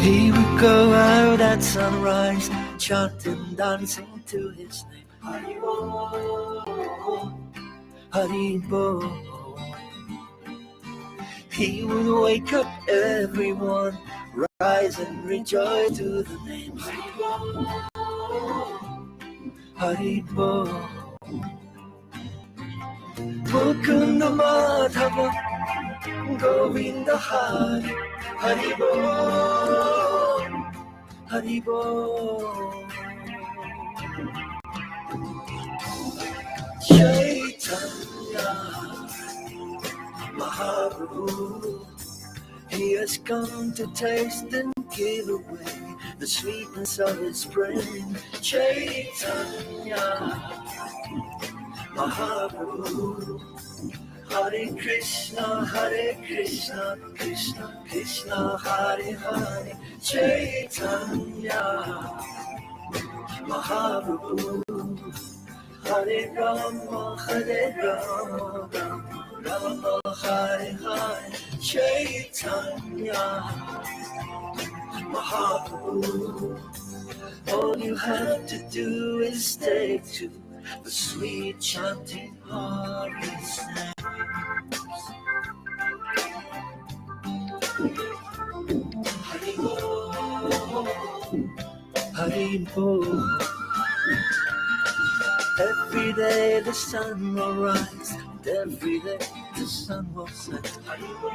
He would go out at sunrise, chanting, dancing to his name. Haribo, Haribo. He would wake up everyone, rise and rejoice to the name. Haribo, Haribo. Mukunda Madhava, Govinda Hari, Haribo, Haribo. Chaitanya Mahaprabhu, he has come to taste and give away the sweetness of his brain. Chaitanya Mahaprabhu, Hare Krishna, Krishna Krishna, Hare Hare. Chaitanya Mahaprabhu, Hare Rama, Rama Hare Hare. Chaitanya Mahaprabhu, all you have to do is take to the sweet chanting Hari's name. Haribo, Haribo. Every day the sun will rise, and every day the sun will set. Haribo,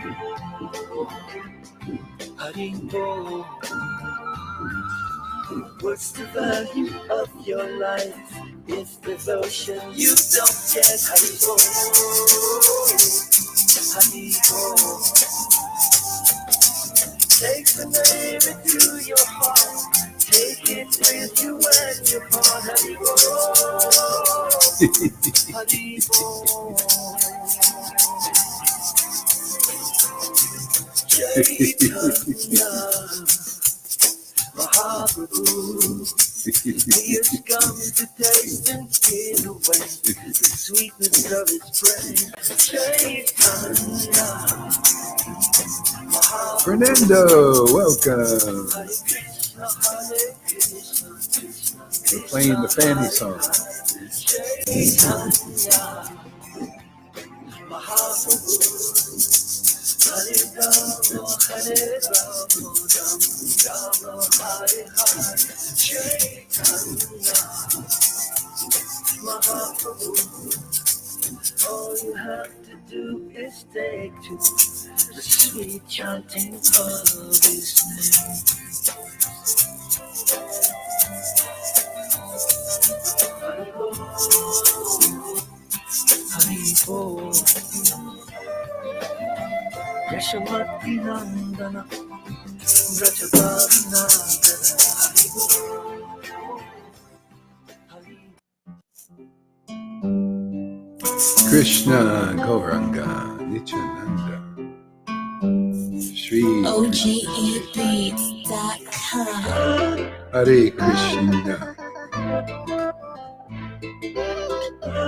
Haribo. What's the value of your life if devotion you don't get? Haribo, Haribo. Take the name into your heart, take it with you when you part. Haribo, Haribo. Chaitanya Mahaprabhu, he has come to taste and give away the sweetness of his praise. Chaitanya Mahaprabhu. Fernando, welcome. We're playing the family song. Chaitanya Mahaprabhu, Hare Rama, Rama Hare Hare. Chaitanya Mahaprabhu, all you have to do is take to the sweet chanting of his name. Haribo, Haribo. Yashamati Nandana, Vrajabali Nandana. Haribo, Haribo. Krishna Gauranga Nityananda Shri OGEbeats.com. Hare Krishna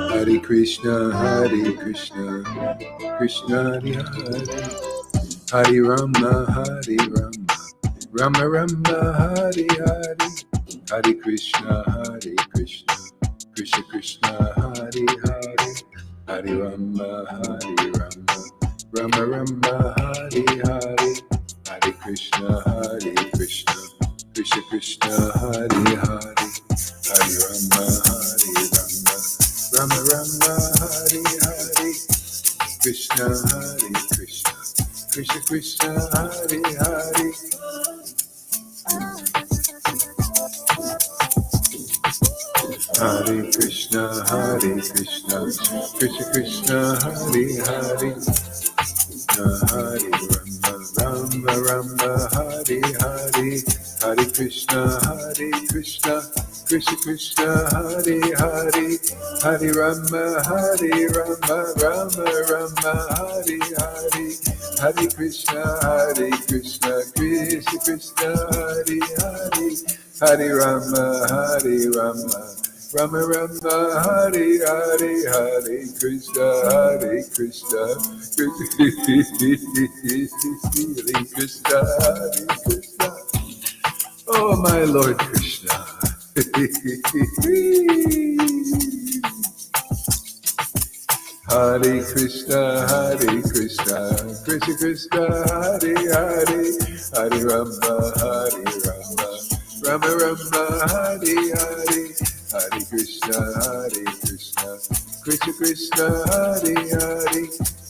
Hare Krishna Hare Krishna Krishna Hare Hare Hare Rama Rama Rama Hare Hare Hare Krishna Krishna Krishna Hare Hare Hare Rama Rama Rama Hare Hare Hare Krishna Krishna Krishna Hare Hare Hare Rama Rama Rama Hare Hare Krishna Krishna Krishna Hare Hare Hare Krishna Krishna Krishna Hare Hare Hare Rama Rama Hare Hare Hare Krishna Krishna Krishna Hare Hare Hare Rama Rama Rama Hare Hare Hare Krishna Krishna Krishna Hare Hare Hare Rama Rama Rama Hare Hare Hare Krishna Krishna Hare Krishna Oh, my Lord Krishna. Hare Krishna, Krishna Krishna, Hare Hare, Hare Rama, Rama Rama, Hare Hare, Hare Krishna, Krishna Krishna, Hare Hare,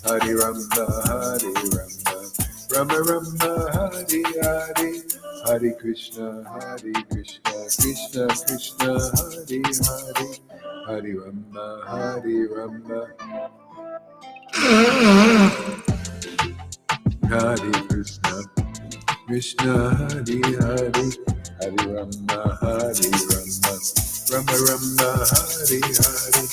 Hare Rama, Rama Rama, Hare Hare, Hare Krishna, Krishna Krishna, Hare Hare, Hare Rama, Hare Krishna, Krishna Hare Hare, Hare Rama, Rama Rama, Hare Hare,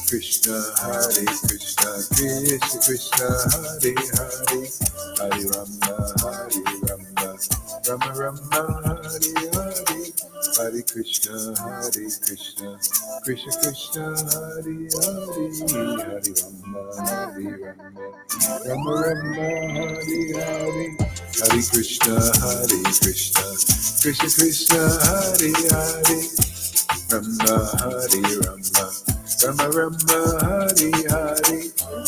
Krishna Hare Krishna, Krishna Krishna, Hare Hare, Hare Rama, Rama Rama, Hare Hare, Hare Krishna, Krishna Krishna, Hare Hare, Hare Rama, Rama Rama, Hare Hare, Hare Krishna, Krishna Krishna, Hare Hare, Rama, Hare Rama, Rama Rama, Hare Hare,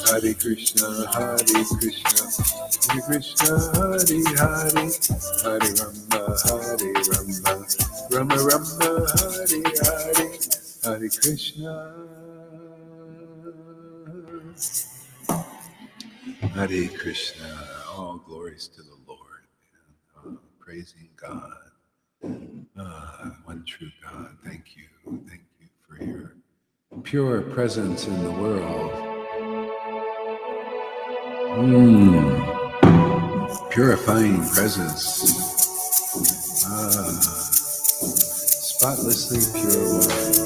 Hare Krishna, Krishna Krishna, Hare Hare, Hare Rama, Rama Rama, Hare Hare, Hare Krishna, Hare Krishna. All glories to the Lord. Praising God. One true God. Thank you for your pure presence in the world. Purifying presence. Spotlessly pure one.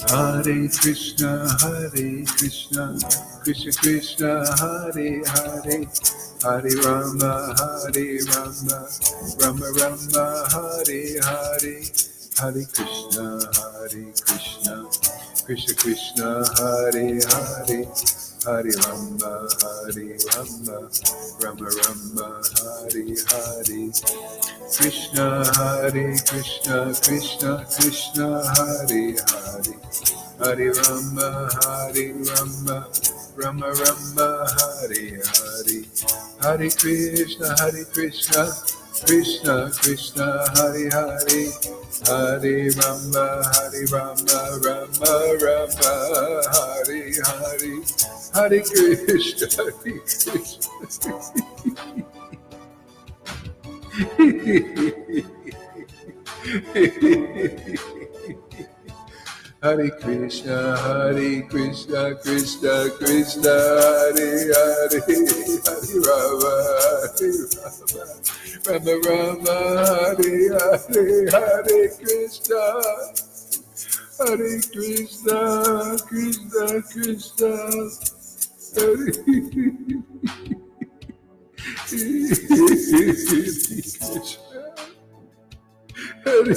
Hare Krishna, Krishna Krishna, Hare Hare, Hare Rama, Rama Rama, Hare Hare, Hare Krishna, Krishna Krishna, Hare Hare, Hare Rama, Rama Rama, Hare Hare, Krishna Krishna Krishna Hare Hare, Hare Rama, Rama Rama, Hare Hare, Hare Krishna Krishna Krishna, Hare Hare, Hare Rama, Rama Rama, Hare Hare, Hare Krishna Hare Krishna, Krishna Krishna, Hare Hare, Hare Rama, Rama Rama, Hare Hare, Hare Krishna, Krishna Krishna, Hare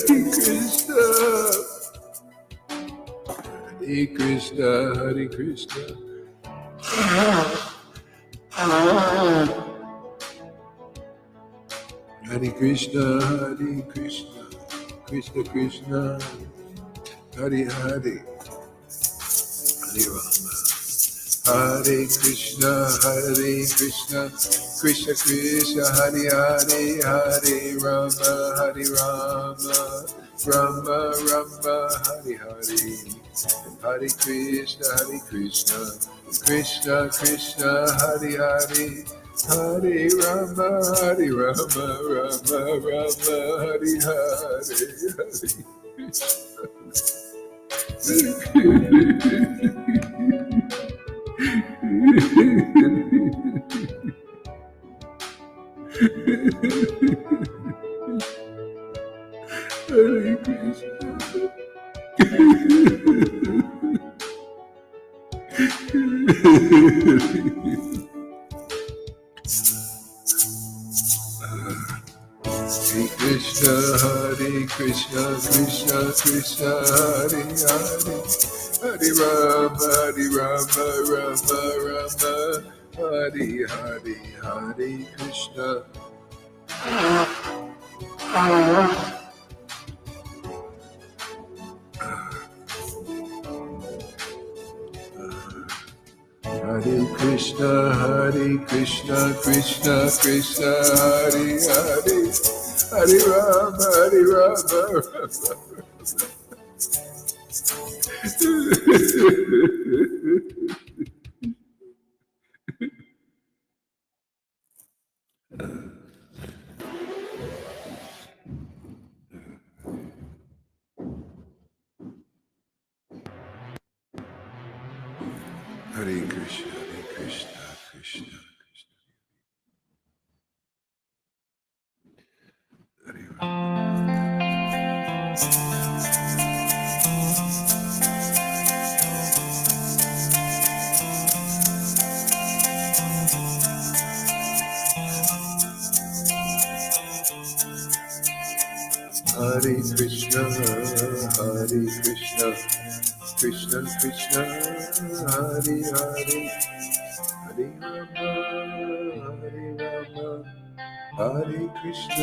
Krishna, Hare Krishna, Hare Krishna, Hare Krishna, Krishna Krishna, Hare Hare, Hare Rama, Hare Krishna, Krishna Krishna, Hare Hare, Hare Rama, Rama Rama, Hare Hare, Hare Krishna, Krishna Krishna, Hare Hare, Hare Rama, Rama Rama, Hare Hare, Hare Krishna. Hare Krishna, Hare Krishna, Krishna Krishna, Hare Hare, Hare Rama, Rama Rama, Hare Hare, Hare Krishna. Hare Krishna, Krishna Krishna, Hare Hare, Hare Rama, Rama. Hare Krishna, Krishna Krishna, Hare Rama. Hare Krishna, Krishna Krishna, Hare Hare, Hare Rama, Hare Krishna,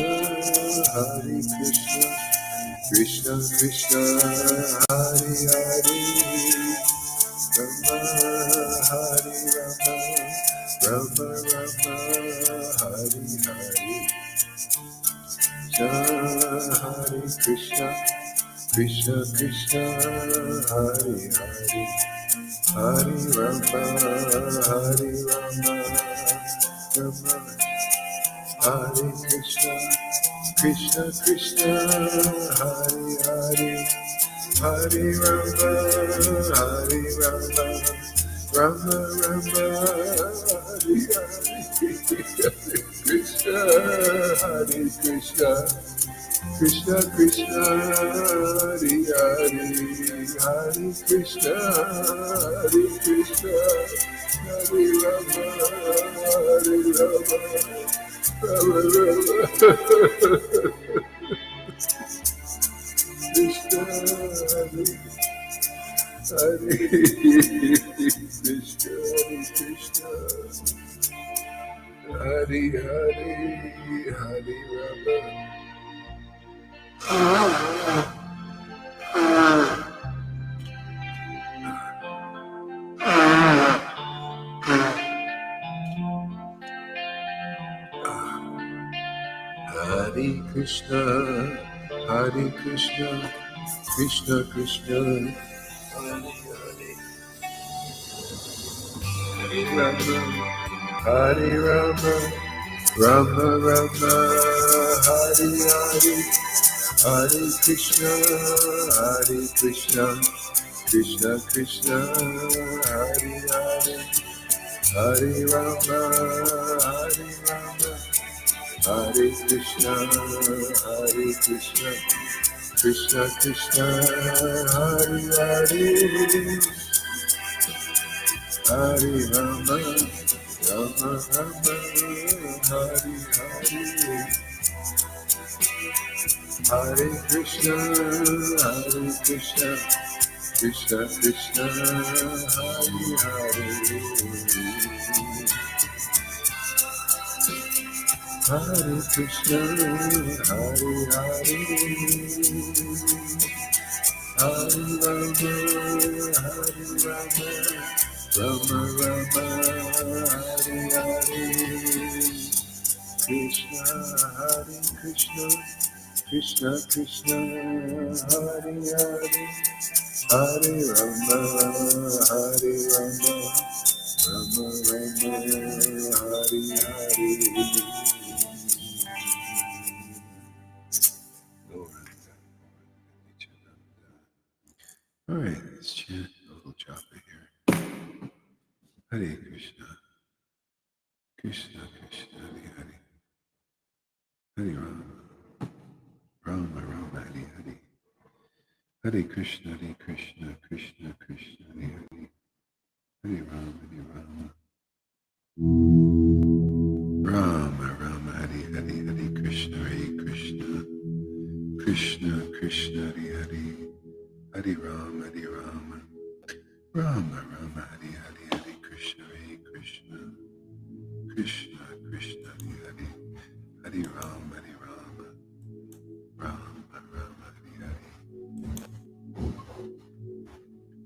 Krishna Krishna, Hare Hare, Rama Hare Rama, Rama Rama, Hare Hare, Hare Krishna, Krishna Krishna, Hare Hare, Hare Rama, Rama, Hare Krishna, Krishna Krishna, Hare Hare, Hare Rama, Rama Rama, Hare Hare, Krishna, Hare Krishna, Krishna Krishna, Hare Hare, Hare Krishna, Hare Rama, Rama Rama, Krishna, Hare Krishna, Hare Hare, Hare Rama. Hare Krishna, Krishna Krishna, Hare Hare, Hare Rama, Hare Rama, Rama Rama, Hare Hare, Hare Krishna, Krishna Krishna, Hare Hare, Hare Rama, Hare Krishna, Krishna Krishna, Hare Hare, Hare Rama, Rama Rama, Hare Hare, Hare Krishna, Krishna Krishna, Hare Hare, Hare Krishna, Hare Hare, Hare Rama, Rama Rama, Hare Hare, Krishna, Hare Krishna, Krishna Krishna, Hare Hare, Hare Rama, Rama Rama, Hare Hare. All right, let's chant a little japa here. Hare Krishna, Krishna Krishna, Hare Hare, Hare Rama, Rama Rama, Hare Hare, Hare Krishna, Krishna Krishna, Hare Hare, Hare Rama, Rama Rama, Hare Hare, Hare Krishna, Krishna. Krishna, Krishna, Hare Hare, Hare Rama, Rama Rama, Hare Hare, Hare Krishna, Krishna, Krishna, Krishna, Hare Hare, Hare Rama, Rama Rama, Hare Hare.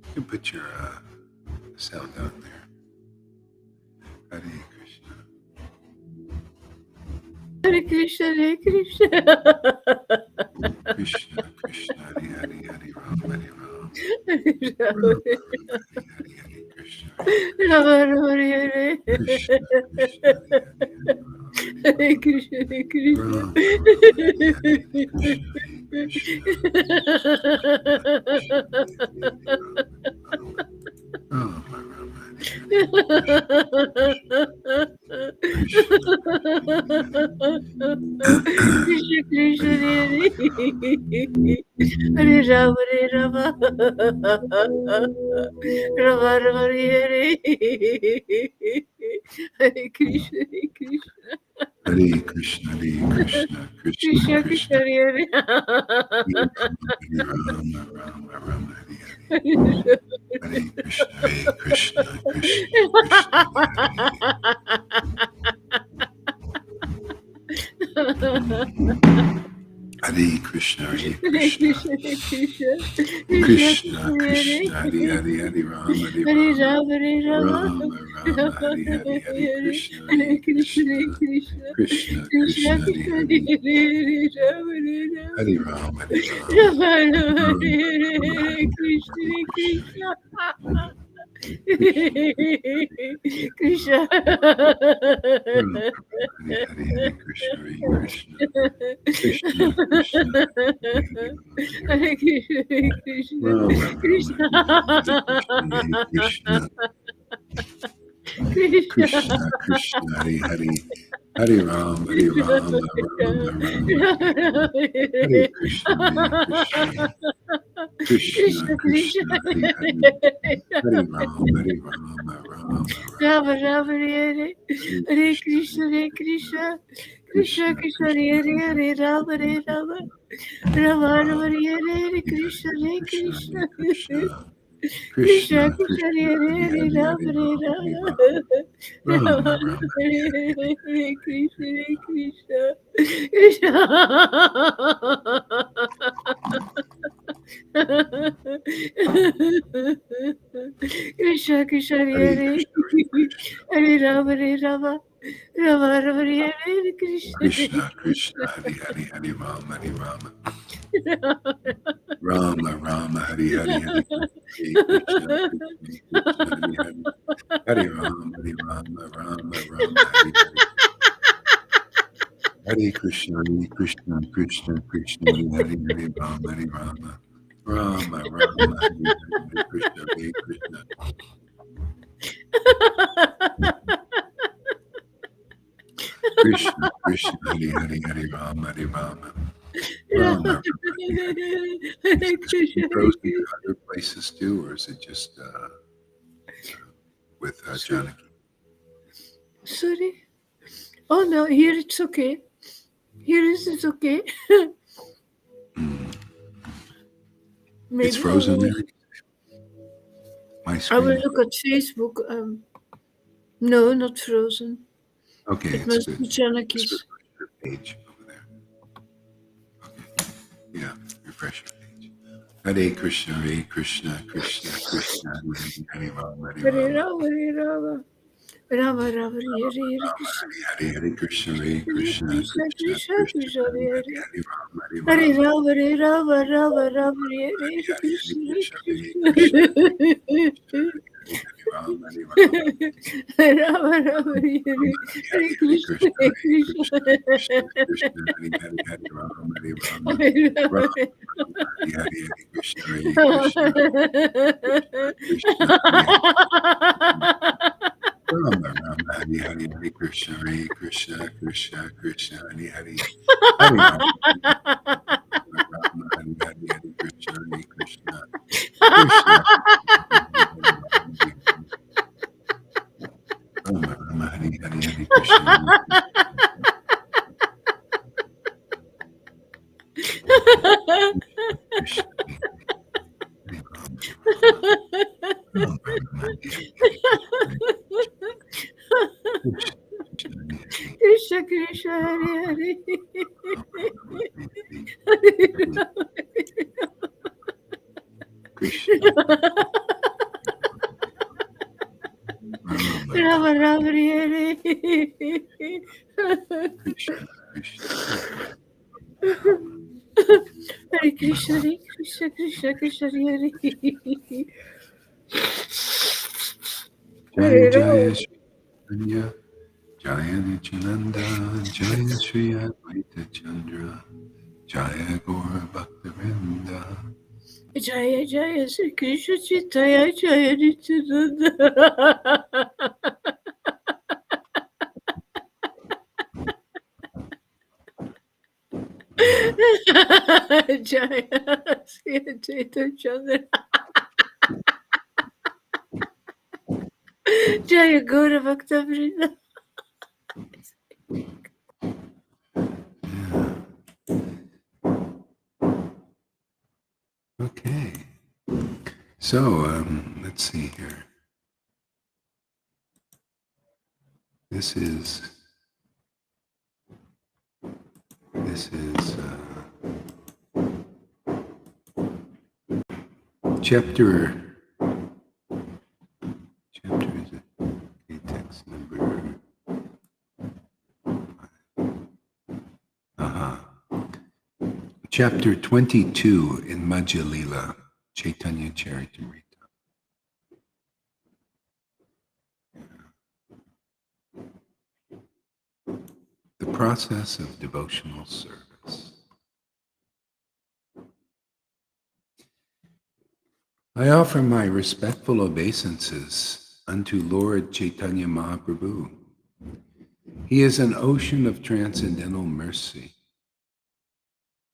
You can put your sound out there. Hare Krishna. Hare Krishna, Hare Krishna. Krishna, Krishna, Hare Hare, Hare Rama, Rama Hare Rama, Rama, Hare Hare, Krishna, Rama Rama, Hare Krishna, Krishna, Hare Hare Krishna, Hare Krishna. Rama, Rama, Krishna, Rama, Rama, Krishna Krishna, Hare Hare Rama, Hare Rama, Rama Rama, Hare Hare Krishna, Hare Krishna. Hare Krishna, Hare Krishna, Krishna Krishna Krishna, Krishna, Hare Hare Rama, Rama Rama, Hare Hare. Hare Krishna, Krishna, Krishna, Hare Krishna, Hare Krishna, Krishna Krishna, Hare Hare, Hare Rama, Hare Rama, Rama Rama, Hare Hare, Hare Krishna, Krishna, Krishna Krishna, Hare Hare, Hare Rama, Hare Rama, Krishna. Hare Hare, Krishna, Hare Krishna, Krishna Krishna, Hare Krishna, Hare Krishna, Rama Krishna, Krishna, Krishna, Krishna Krishna, Hare Hare, Hare Rama, Hare Rama, Rama Rama, Hare Krishna, Krishna Krishna, Hare Hare, Hare Rama, Rama Rama Rama, Hare Hare Krishna, Hare Krishna, Krishna Krishna, Hare Hare, Rama Hare Rama, Rama Rama, Hare Hare Krishna, Hare Krishna, Krishna Krishna, Hare Hare, Rama Hare Rama, Rama Rama, Hare Hare Krishna, Hare Krishna, Krishna. Krishna Krishna, Hare Hare, Hare Rama, Hare Rama, Rama Rama, Hare Hare Krishna, Krishna Krishna, Hare Hare, Hare Rama, Rama Rama, Hare Hare, Hare Krishna, Hare Rama, Rama Rama, Hare Hare. Hare Krishna, Krishna Krishna, Hare Hare, Hare Rama, Rama Rama, Hare Hare, Krishna, Krishna. Krishna Krishna, Hare Hare, Hare Rama, Rama Rama. Is this frozen in other places too, or is it just with Janaki? Sorry. Oh no, here it's okay. Here it's okay. Maybe It's frozen there. My I screen. will look at Facebook. No, not frozen. Okay, It must be Janaki's page over there. Okay, yeah, refresh your page. Hare Krishna, Hare Krishna, Krishna Krishna, Hare Rama, Hare Rama, Hare Rama, Rama Rama, Hare Hare Krishna, Hare Krishna, Hare Krishna, Krishna Krishna, Krishna Hare Hare, Hare Rama, Hare Rama, Rama Rama, Hare Hare Krishna, Krishna, Rama Rama, Hare Hare Krishna, Krishna, Rama Rama, Hare Hare, Hare Krishna, Krishna Krishna, Krishna Hare Hare, Hare Rama, Rama Hare Hare, Hare Krishna, Krishna Krishna, Rama Rama, Hare Hare, Hare Krishna. Krishna. Krishna Krishna Hare Hare. Hare Rama. Krishna. Rama Rama Hare Hare. Krishna, Krishna. Hare Krishna Hare Krishna Krishna Krishna Hare Hare. Jaya Jaya Shri Chaitanya, Jaya Nityananda, Jaya Shri Advaita Chandra, Jaya Gaura Bhaktivinoda. Jaya Jaya Sri Krishna Chaitanya Jaya Nityananda. Jaya Sri Advaita Chandra. Jaya Gaura Bhaktivinoda. Okay. So, let's see here. This is chapter is it? Okay, text number. Chapter 22 in Madhya Lila, Chaitanya Charitamrita. The process of devotional service. I offer my respectful obeisances unto Lord Chaitanya Mahaprabhu. He is an ocean of transcendental mercy.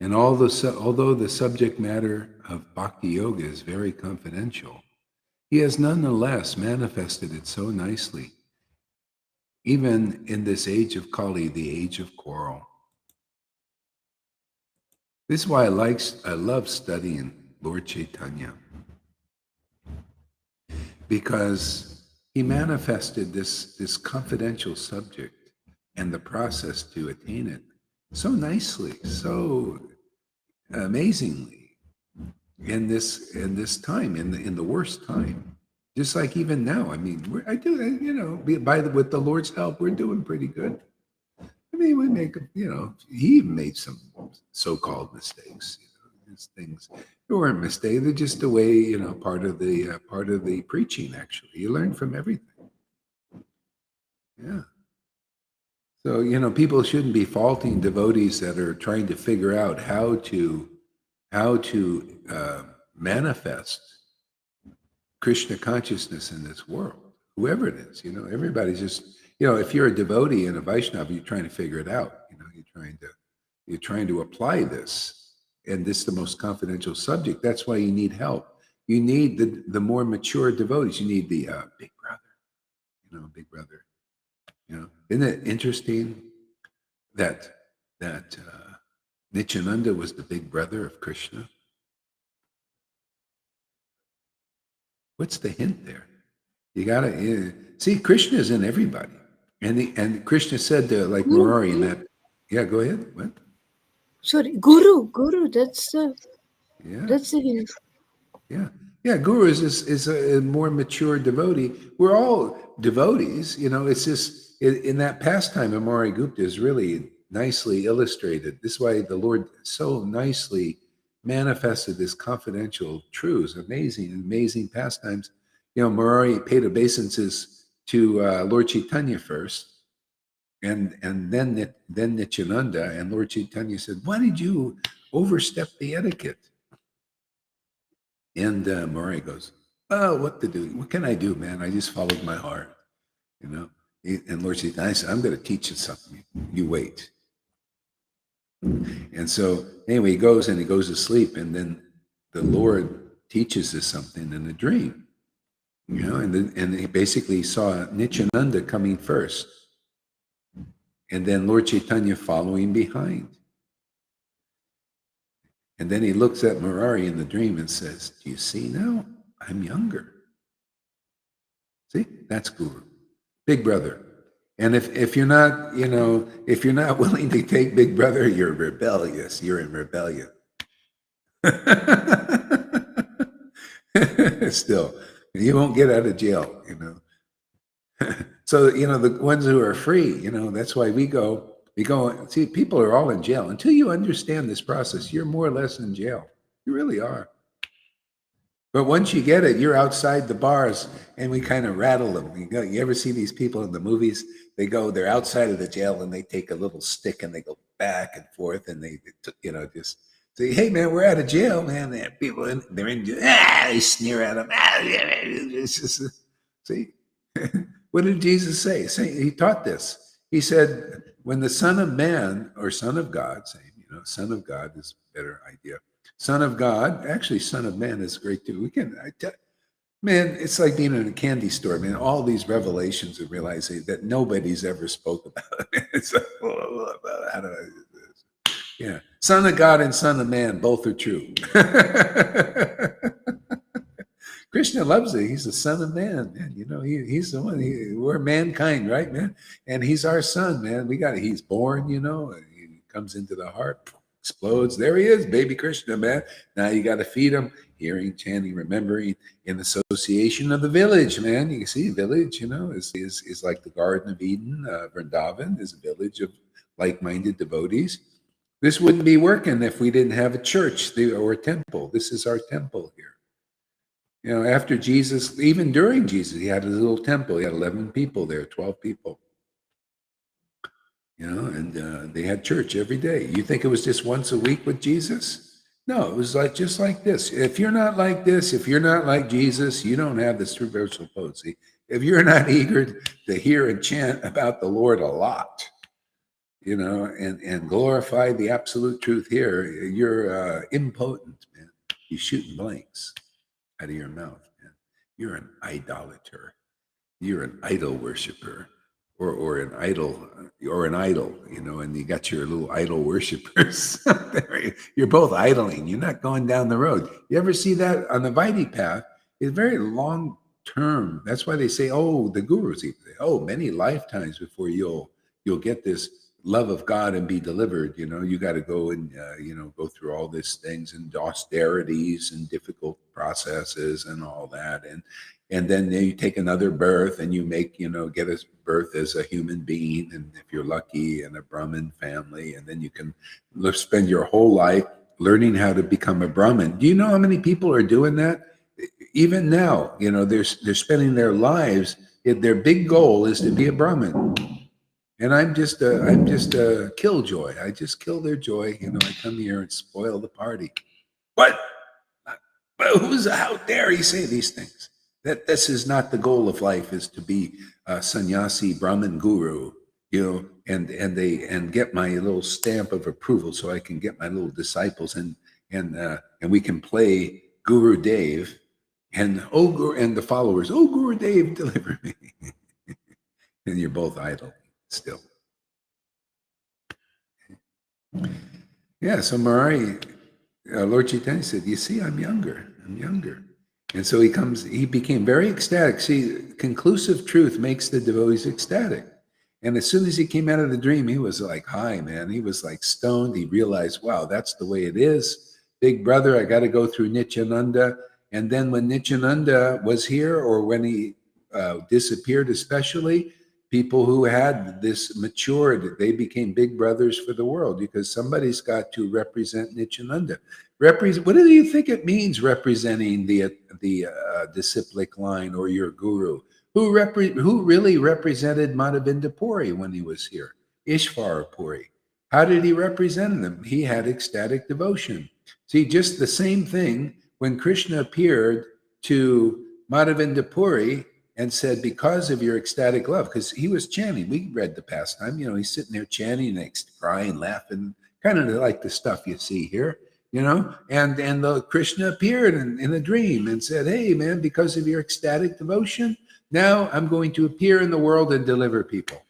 And although the subject matter of Bhakti Yoga is very confidential, he has nonetheless manifested it so nicely, even in this age of Kali, the age of quarrel. This is why I love studying Lord Chaitanya, because he manifested this confidential subject and the process to attain it so nicely, so amazingly in this time, in the worst time. Just like even now, I mean, with the Lord's help, we're doing pretty good. I mean, we make, he even made some so-called mistakes. These things, they weren't mistakes. They're just the way, part of the preaching. Actually, you learn from everything. Yeah. So people shouldn't be faulting devotees that are trying to figure out how to manifest Krishna consciousness in this world. Whoever it is, everybody's just, if you're a devotee and a Vaishnava, you're trying to figure it out. You're trying to apply this, and this is the most confidential subject. That's why you need help. You need the more mature devotees. You need the big brother. Big brother. Isn't it interesting that Nityananda was the big brother of Krishna? What's the hint there? You gotta see Krishna is in everybody, and Krishna said to Murari in that. Yeah, go ahead. What? Sorry, Guru. That's the hint. Yeah. Guru is a more mature devotee. We're all devotees. It's just in that pastime of Murari Gupta is really nicely illustrated. This is why the Lord so nicely manifested this confidential truths, amazing pastimes. Murari paid obeisances to Lord Chaitanya first, and then Nityananda, and Lord Chaitanya said, "Why did you overstep the etiquette?" And Murari goes, "Oh, what to do? What can I do, man? I just followed my heart, And Lord Chaitanya said, "I'm going to teach you something. You wait." And so anyway, he goes to sleep, and then the Lord teaches us something in a dream, and he basically saw Nityananda coming first, and then Lord Chaitanya following behind. And then he looks at Murari in the dream and says, do you see now? I'm younger. See, that's Guru, Big Brother. And if you're not, if you're not willing to take Big Brother, you're rebellious. You're in rebellion. Still, you won't get out of jail, So, the ones who are free, that's why we go, see, people are all in jail. Until you understand this process, you're more or less in jail. You really are. But once you get it, you're outside the bars and we kind of rattle them. You ever see these people in the movies? They're outside of the jail and they take a little stick and they go back and forth and they just say, hey, man, we're out of jail, man. And people, they're in jail. They sneer at them. It's just, see? What did Jesus say? He taught this. He said, when the Son of Man or Son of God, Son of God is a better idea. Son of God, actually, Son of Man is great too. Man, it's like being in a candy store, man. All these revelations of realizing that nobody's ever spoke about it. It's like, how do I do this? Yeah, Son of God and Son of Man, both are true. Krishna loves it. He's the Son of Man, man. He's the one. We're mankind, right, man? And he's our son, man. He's born, and he comes into the heart, explodes. There he is, baby Krishna, man. Now you got to feed him, hearing, chanting, remembering, in association of the village, man. You can see village, is like the Garden of Eden. Vrindavan is a village of like-minded devotees. This wouldn't be working if we didn't have a church or a temple. This is our temple here. After Jesus, even during Jesus, he had a little temple. He had 11 people there, 12 people. And they had church every day. You think it was just once a week with Jesus? No, it was just like this. If you're not like this, if you're not like Jesus, you don't have the spiritual potency. If you're not eager to hear and chant about the Lord a lot, and glorify the absolute truth here, you're impotent, man. You're shooting blanks out of your mouth, man. You're an idolater. You're an idol worshiper, or an idol, and you got your little idol worshipers. You're both idling. You're not going down the road. You ever see that on the Vaidhi path? It's very long term. That's why they say, the gurus even say, many lifetimes before you'll get this love of God and be delivered. You got to go and go through all these things and austerities and difficult processes and all that, and then you take another birth and you make get a birth as a human being, and if you're lucky, in a Brahmin family, and then you can spend your whole life learning how to become a Brahmin. Do you know how many people are doing that? Even now, they're spending their lives. Their big goal is to be a Brahmin. And I'm just a killjoy. I just kill their joy. I come here and spoil the party. What? But how dare he say these things? That this is not the goal of life, is to be a sannyasi Brahmin guru, and get my little stamp of approval so I can get my little disciples and we can play Guru Dev and the followers, Guru Dev, deliver me. And you're both idle still. Yeah, so Murari, Lord Caitanya said, you see, I'm younger. And so he became very ecstatic. See, conclusive truth makes the devotees ecstatic. And as soon as he came out of the dream, he was like high, man. He was like stoned. He realized, wow, that's the way it is. Big brother, I got to go through Nityananda. And then when Nityananda was here, or when he disappeared especially, people who had this matured, they became big brothers for the world, because somebody's got to represent Nityananda. What do you think it means, representing the disciplic line or your guru? Who really represented Madhavinda Puri when he was here? Ishvara Puri. How did he represent them? He had ecstatic devotion. See, just the same thing when Krishna appeared to Madhavinda Puri and said, because of your ecstatic love, because he was chanting. We read the pastime, he's sitting there chanting, crying, laughing, kind of like the stuff you see here, and the Krishna appeared in a dream and said, hey, man, because of your ecstatic devotion, now I'm going to appear in the world and deliver people.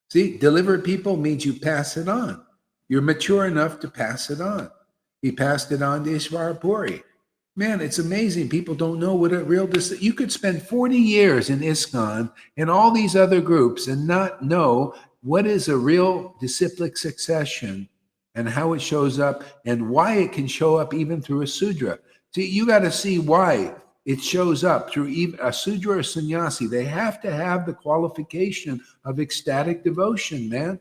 See, deliver people means you pass it on. You're mature enough to pass it on. He passed it on to Ishvarapuri. Man, it's amazing. People don't know what a real you could spend 40 years in ISKCON and all these other groups and not know what is a real disciplic succession and how it shows up and why it can show up even through a sudra. See, you got to see why it shows up through even a sudra or sannyasi. They have to have the qualification of ecstatic devotion, man.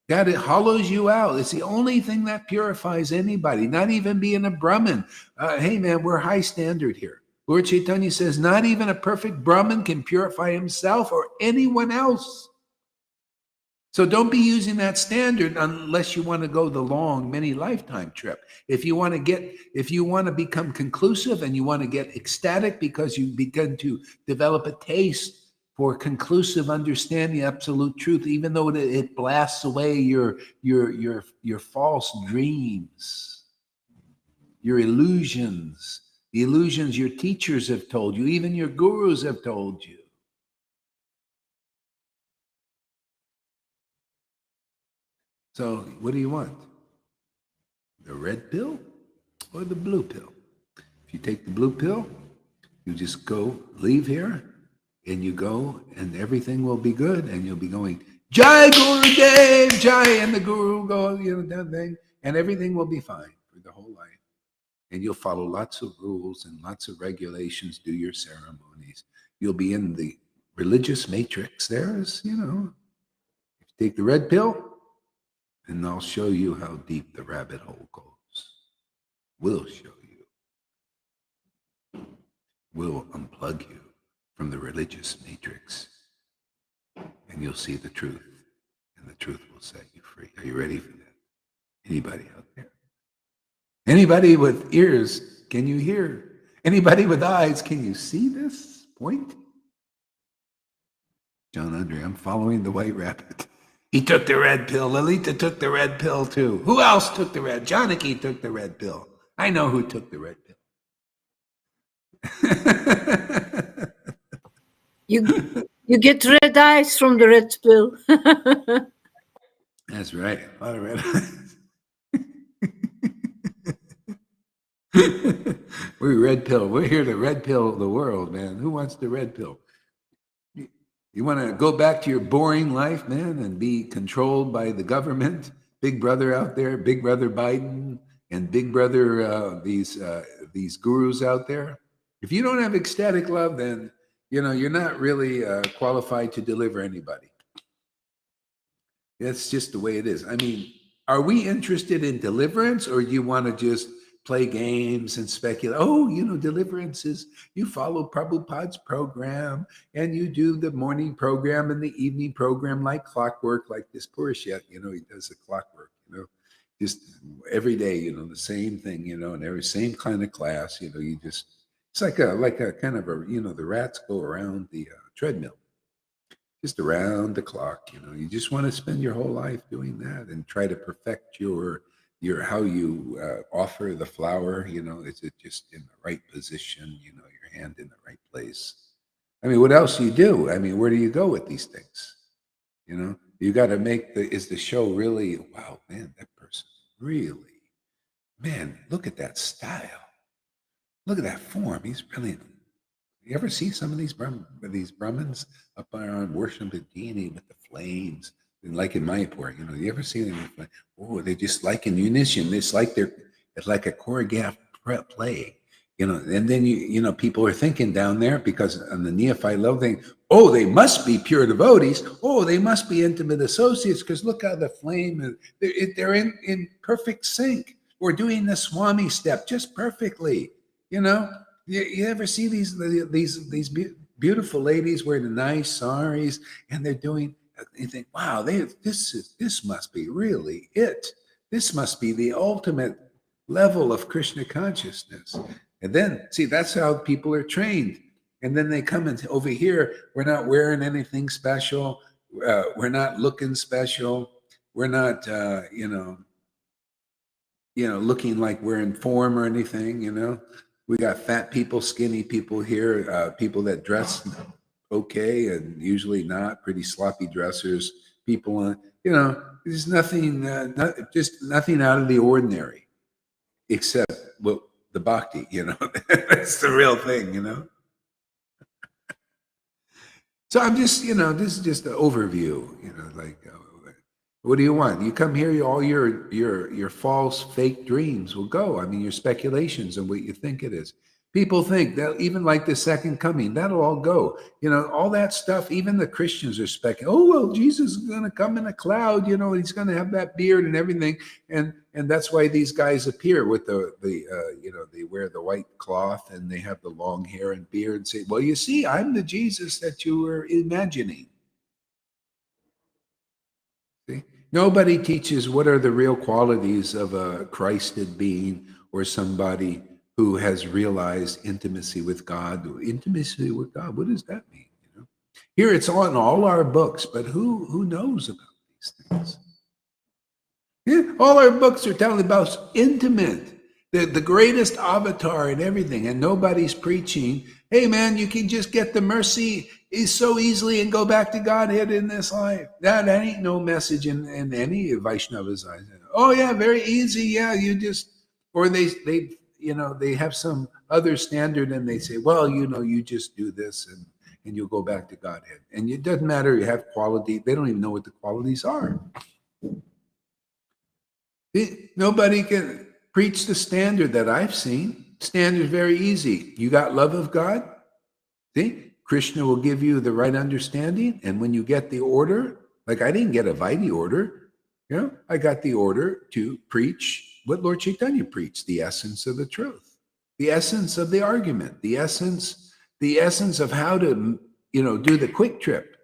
God, it hollows you out. It's the only thing that purifies anybody, not even being a Brahmin. Hey, man, we're high standard here. Lord Caitanya says not even a perfect Brahmin can purify himself or anyone else. So don't be using that standard unless you want to go the long, many lifetime trip. If you want to become conclusive and you want to get ecstatic because you begin to develop a taste for conclusive understanding, absolute truth, even though it blasts away your false dreams, your illusions, the illusions your teachers have told you, even your gurus have told you. So what do you want? The red pill or the blue pill? If you take the blue pill, you just leave here, and you go, and everything will be good, and you'll be going, Jai Gurudev, Jai, and the Guru goes, that thing, and everything will be fine for the whole life. And you'll follow lots of rules and lots of regulations, do your ceremonies. You'll be in the religious matrix. There's, if you take the red pill, and I'll show you how deep the rabbit hole goes. We'll show you. We'll unplug you from the religious matrix, and you'll see the truth, and the truth will set you free. Are you ready for that? Anybody out there? Anybody with ears, can you hear? Anybody with eyes, can you see this point? John Andre, I'm following the white rabbit. He took the red pill. Lalita took the red pill too. Who else took the red? Janaki took the red pill. I know who took the red pill. You get red eyes from the red pill. That's right. A lot of red eyes. We're red pill. We're here to red pill the world, man. Who wants the red pill? You want to go back to your boring life, man, and be controlled by the government? Big brother out there, Big Brother Biden, and Big Brother these gurus out there. If you don't have ecstatic love, then you're not really qualified to deliver anybody. That's just the way it is. I mean, are we interested in deliverance, or do you want to just play games and speculate? Oh, deliverance is you follow Prabhupada's program and you do the morning program and the evening program like clockwork, like this Purushet, he does the clockwork, just every day, the same thing, and every same kind of class, you just, it's like a kind of the rats go around the treadmill. Just around the clock, you just want to spend your whole life doing that and try to perfect your how you offer the flower. Is it just in the right position? Your hand in the right place. I mean, what else do you do? I mean, where do you go with these things? You got to make is the show really? Wow, man, that person really, man, look at that style. Look at that form. He's brilliant. You ever see some of these Brahmins up around worship the deity with the flames, like in Mayapur? You ever see them? Oh, they just like in unison. It's like it's like a choreographed play. And then people are thinking down there because on the neophyte level, thing. Oh, they must be pure devotees. Oh, they must be intimate associates because look how the flame they're in perfect sync. We're doing the Swami step just perfectly. You ever see these beautiful ladies wearing the nice saris, and they're doing? You think, wow, this must be really it. This must be the ultimate level of Krishna consciousness. And then, see, that's how people are trained. And then they come in over here. We're not wearing anything special. We're not looking special. We're not, looking like we're in form or anything. We got fat people, skinny people here, people that dress okay and usually not, pretty sloppy dressers, people, there's nothing, just nothing out of the ordinary. except the bhakti, that's the real thing. So I'm just, this is just an overview, like, what do you want? You come here, all your false, fake dreams will go. I mean, your speculations and what you think it is. People think that even like the second coming, that'll all go. All that stuff, even the Christians are speculating, oh, well, Jesus is going to come in a cloud, he's going to have that beard and everything. And that's why these guys appear with they wear the white cloth and they have the long hair and beard and say, well, you see, I'm the Jesus that you were imagining. See? Nobody teaches what are the real qualities of a Christed being or somebody who has realized intimacy with God. Intimacy with God, what does that mean? Here it's on all our books, but who knows about these things? Yeah, all our books are telling about intimate, the greatest avatar and everything, and nobody's preaching, hey man, you can just get the mercy so easily and go back to Godhead in this life. That ain't no message in any Vaishnava's eyes. Oh yeah, very easy. Yeah, you just, or they have some other standard and they say, well, you just do this and you'll go back to Godhead. And it doesn't matter, you have quality. They don't even know what the qualities are. Nobody can preach the standard that I've seen. Standard is very easy. You got love of God? See? Krishna will give you the right understanding. And when you get the order, like I didn't get a Vaidhi order, I got the order to preach what Lord Caitanya preached, the essence of the truth, the essence of the argument, the essence of how to, do the quick trip.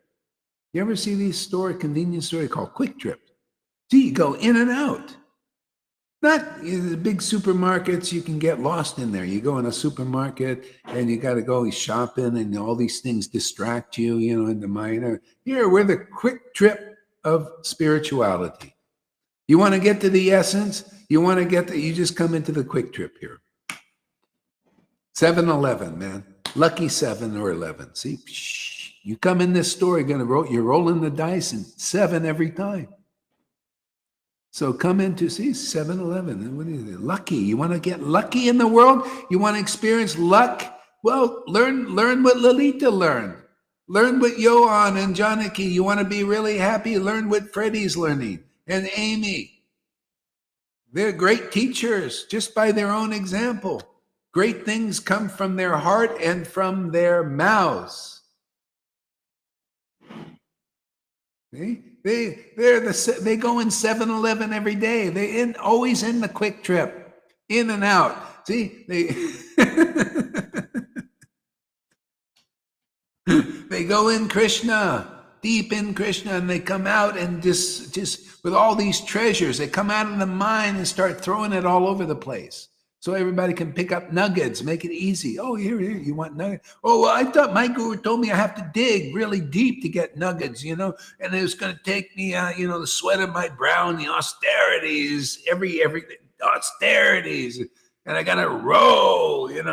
You ever see these convenience store called Quick Trip? See, you go in and out. Not the big supermarkets, you can get lost in there. You go in a supermarket and you got to go shopping and all these things distract you, in the mind. Here, we're the quick trip of spirituality. You want to get to the essence? You just come into the quick trip here. 7-Eleven, man. Lucky 7 or 11. See, you come in this store, you're rolling the dice and 7 every time. So come into 7-Eleven. What is it? Lucky. You want to get lucky in the world? You want to experience luck? Well, learn what Lalita learned. Learn what Johan and Janaki. You want to be really happy? Learn what Freddie's learning and Amy. They're great teachers just by their own example. Great things come from their heart and from their mouths. See? They go in 7-Eleven every day. They always in the quick trip, in and out. See, they go in Krishna, deep in Krishna, and they come out and just with all these treasures, they come out of the mind and start throwing it all over the place. So everybody can pick up nuggets, make it easy. Oh, here, you want nuggets? Oh, well, I thought my guru told me I have to dig really deep to get nuggets, and it was going to take me, the sweat of my brow and the austerities, every austerities, and I got to roll, and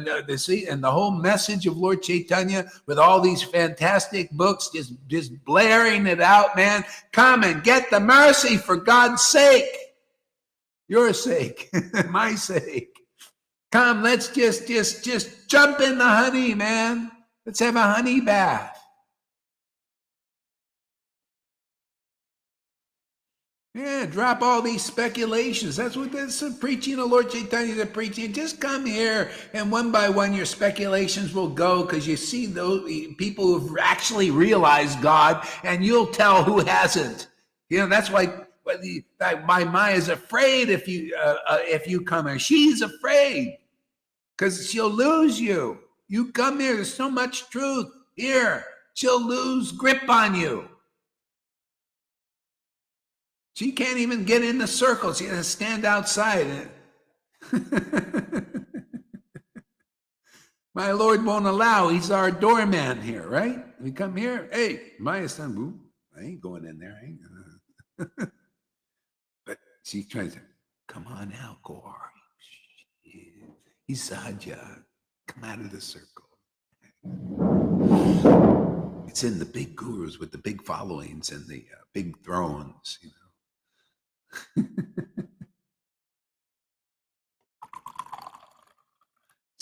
the whole message of Lord Caitanya with all these fantastic books, just blaring it out, man. Come and get the mercy for God's sake. Your sake, my sake. Come, let's just jump in the honey, man. Let's have a honey bath. Yeah, drop all these speculations. That's what this preaching of Lord Caitanya is preaching. Just come here, and one by one your speculations will go, because you see those people who've actually realized God, and you'll tell who hasn't. That's why. My Maya is afraid if you come here. She's afraid because she'll lose you. You come here. There's so much truth here. She'll lose grip on you. She can't even get in the circle. She has to stand outside. My Lord won't allow. He's our doorman here, right? We come here. Hey, Maya son, I ain't going in there. I ain't gonna. But she tries to, come on now, Gaur. He's Sahaja. Come out of the circle. It's in the big gurus with the big followings and the big thrones,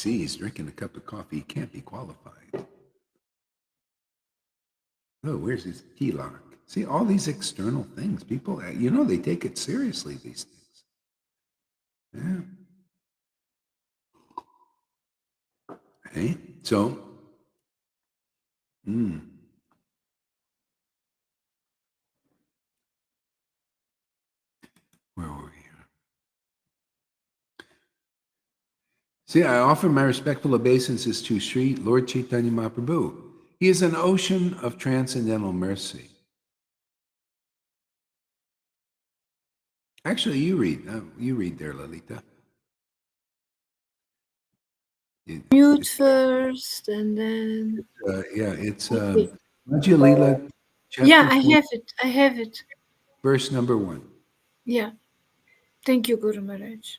See, he's drinking a cup of coffee. He can't be qualified. Oh, where's his key lock? See, all these external things, people, they take it seriously, these things. Yeah. Hey, so, where were we here? See, I offer my respectful obeisances to Sri Lord Caitanya Mahaprabhu. He is an ocean of transcendental mercy. Actually, you read there, Lalita. Mute first, and then. It's Okay. Madhya Lila, chapter Yeah, 4, I have it. verse number 1. Yeah. Thank you, Guru Maharaj.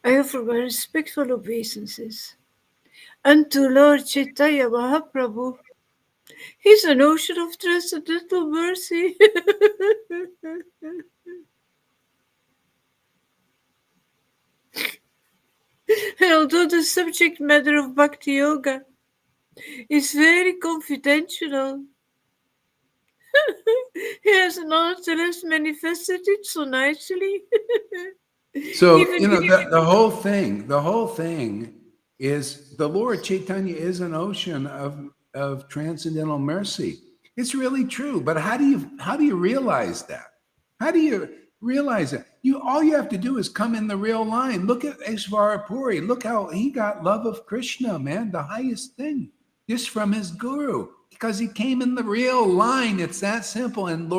I offer my respectful obeisances unto Lord Chaitanya Mahaprabhu. He's an ocean of transcendental mercy. And although the subject matter of Bhakti Yoga is very confidential, he has nonetheless manifested it so nicely. So, Even the whole thing is the Lord Chaitanya is an ocean of transcendental mercy. It's really true. But how do you realize that? How do you realize it? All you have to do is come in the real line. Look at Ishvara Puri. Look how he got love of Krishna, man, the highest thing, just from his guru, because he came in the real line. It's that simple. And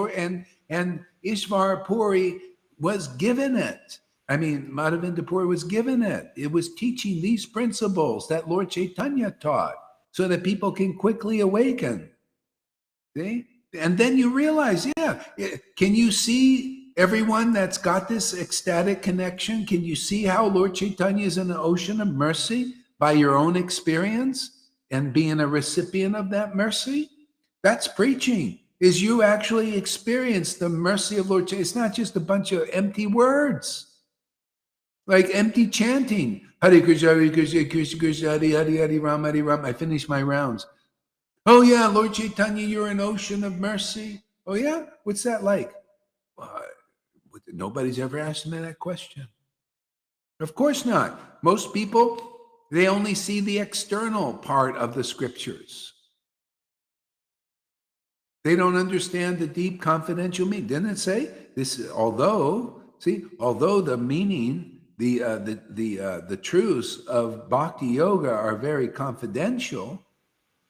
Ishvara Puri was given it. I mean, Madhavinda Puri was given it. It was teaching these principles that Lord Chaitanya taught so that people can quickly awaken. See? And then you realize, can you see everyone that's got this ecstatic connection? Can you see how Lord Chaitanya is in an ocean of mercy by your own experience and being a recipient of that mercy? That's preaching, is you actually experience the mercy of Lord Chaitanya. It's not just a bunch of empty words, like empty chanting. Hare Krishna, Hare Krishna, Krishna Krishna, Hare Hare, Hare Ram, Hare Ram. I finish my rounds. Oh yeah, Lord Caitanya, you're an ocean of mercy. Oh yeah? What's that like? Nobody's ever asked me that question. Of course not. Most people, they only see the external part of the scriptures. They don't understand the deep confidential meaning. Didn't it say this? Although the meaning, the truths of bhakti yoga are very confidential,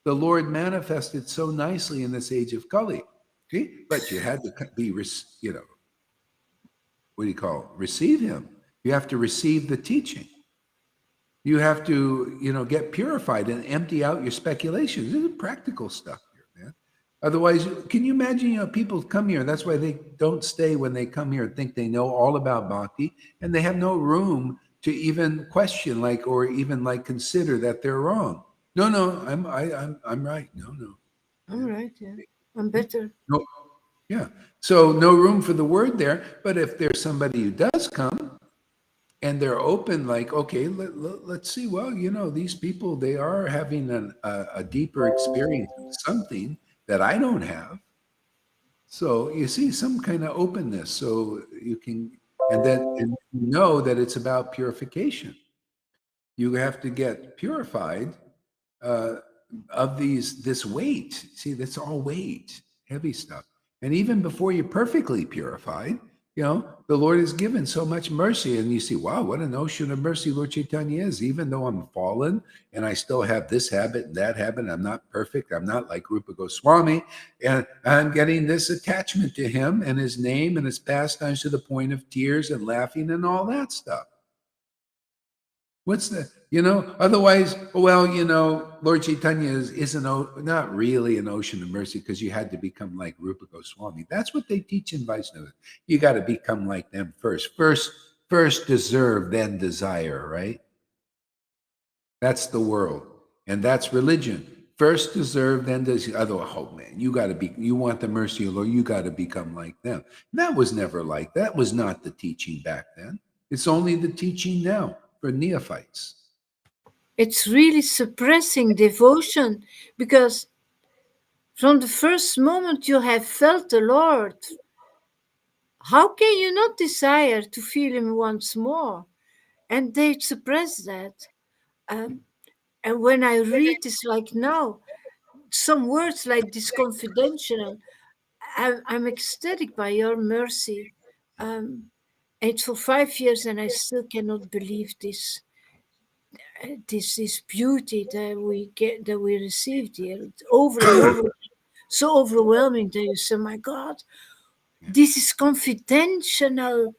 the Lord manifested so nicely in this age of Kali. See, but you had to be, receive him. You have to receive the teaching. You have to, get purified and empty out your speculations. This is practical stuff here, man. Otherwise, can you imagine, people come here, and that's why they don't stay when they come here and think they know all about bhakti, and they have no room to even question, or even consider that they're wrong. No, I'm right. No. I'm right, yeah. I'm better. No, yeah. So no room for the word there. But if there's somebody who does come and they're open, okay, let's see. Well, these people, they are having a deeper experience of something that I don't have. So you see some kind of openness, so you can, and you know that it's about purification. You have to get purified of this weight. See, that's all weight, heavy stuff. And even before you're perfectly purified, the Lord has given so much mercy. And you see, wow, what an ocean of mercy Lord Chaitanya is. Even though I'm fallen and I still have this habit and that habit, I'm not perfect. I'm not like Rupa Goswami. And I'm getting this attachment to him and his name and his pastimes to the point of tears and laughing and all that stuff. What's the, otherwise, Lord Chaitanya is not really an ocean of mercy, because you had to become like Rupa Goswami. That's what they teach in Vaishnava. You got to become like them first. First deserve, then desire, right? That's the world. And that's religion. First deserve, then desire. Otherwise, oh man, you want the mercy of the Lord, you got to become like them. That was never like that. Was not the teaching back then. It's only the teaching now for neophytes. It's really suppressing devotion, because from the first moment you have felt the Lord, how can you not desire to feel Him once more? And they suppress that. Um, and when I read this, like now, some words like this confidential, I'm ecstatic by your mercy. It's for 5 years, and I still cannot believe this. This beauty that we get, that we received here, over and over, so overwhelming that you say, "My God, this is confidential,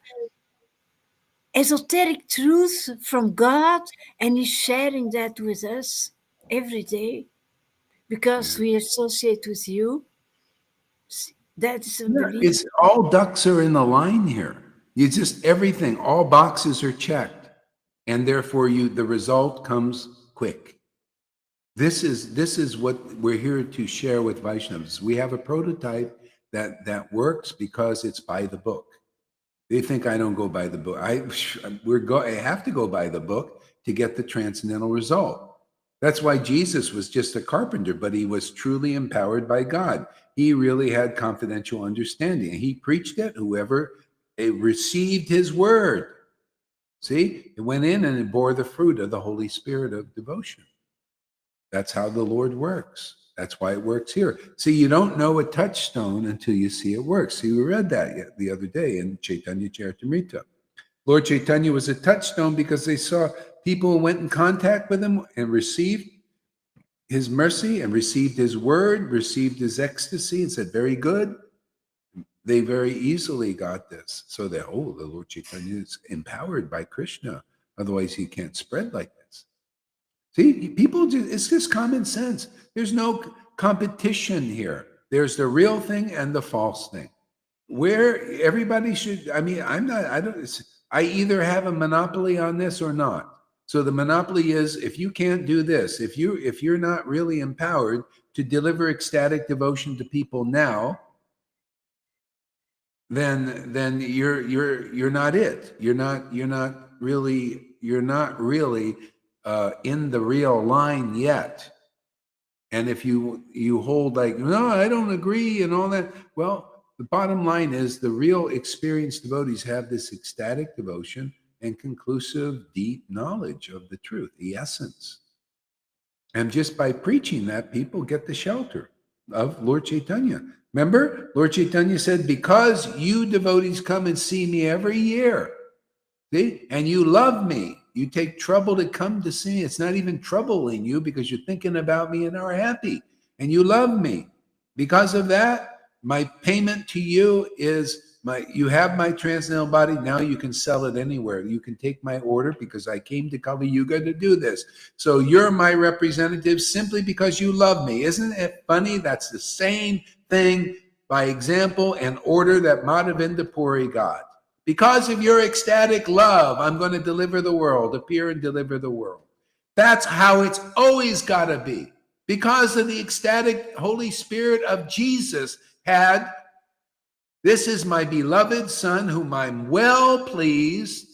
esoteric truth from God, and He's sharing that with us every day because we associate with you." That is unbelievable. It's all ducks are in the line here. You just everything, all boxes are checked, and therefore the result comes quick. This is what we're here to share with Vaishnavas. We have a prototype that works because it's by the book. They think I don't go by the book. I have to go by the book to get the transcendental result. That's why Jesus was just a carpenter, but he was truly empowered by God. He really had confidential understanding. He preached it. Whoever received his word, see, it went in and it bore the fruit of the Holy Spirit of devotion. That's how the Lord works. That's why it works here. See, you don't know a touchstone until you see it work. See, we read that the other day in Chaitanya Charitamrita. Lord Caitanya was a touchstone because they saw people who went in contact with him and received his mercy and received his word, received his ecstasy, and said, very good. They very easily got this. So that, the Lord Caitanya is empowered by Krishna. Otherwise, he can't spread like this. See, people it's just common sense. There's no competition here. There's the real thing and the false thing. Where everybody should, I either have a monopoly on this or not. So the monopoly is, if you can't do this, if you're not really empowered to deliver ecstatic devotion to people now, then you're not it. You're not really in the real line yet. And if you hold like, no, I don't agree and all that, well, the bottom line is the real experienced devotees have this ecstatic devotion and conclusive deep knowledge of the truth, the essence. And just by preaching that, people get the shelter of Lord Caitanya. Remember, Lord Caitanya said, because you devotees come and see me every year, see, and you love me, you take trouble to come to see me. It's not even troubling you because you're thinking about me and are happy, and you love me. Because of that, my payment to you is you have my transcendental body. Now you can sell it anywhere. You can take my order because I came to Kali Yuga to do this. So you're my representative simply because you love me. Isn't it funny? That's the same thing by example and order that Madhavinda Puri got. Because of your ecstatic love, I'm going to deliver the world, appear and deliver the world. That's how it's always got to be. Because of the ecstatic Holy Spirit of Jesus had, this is my beloved Son whom I'm well pleased.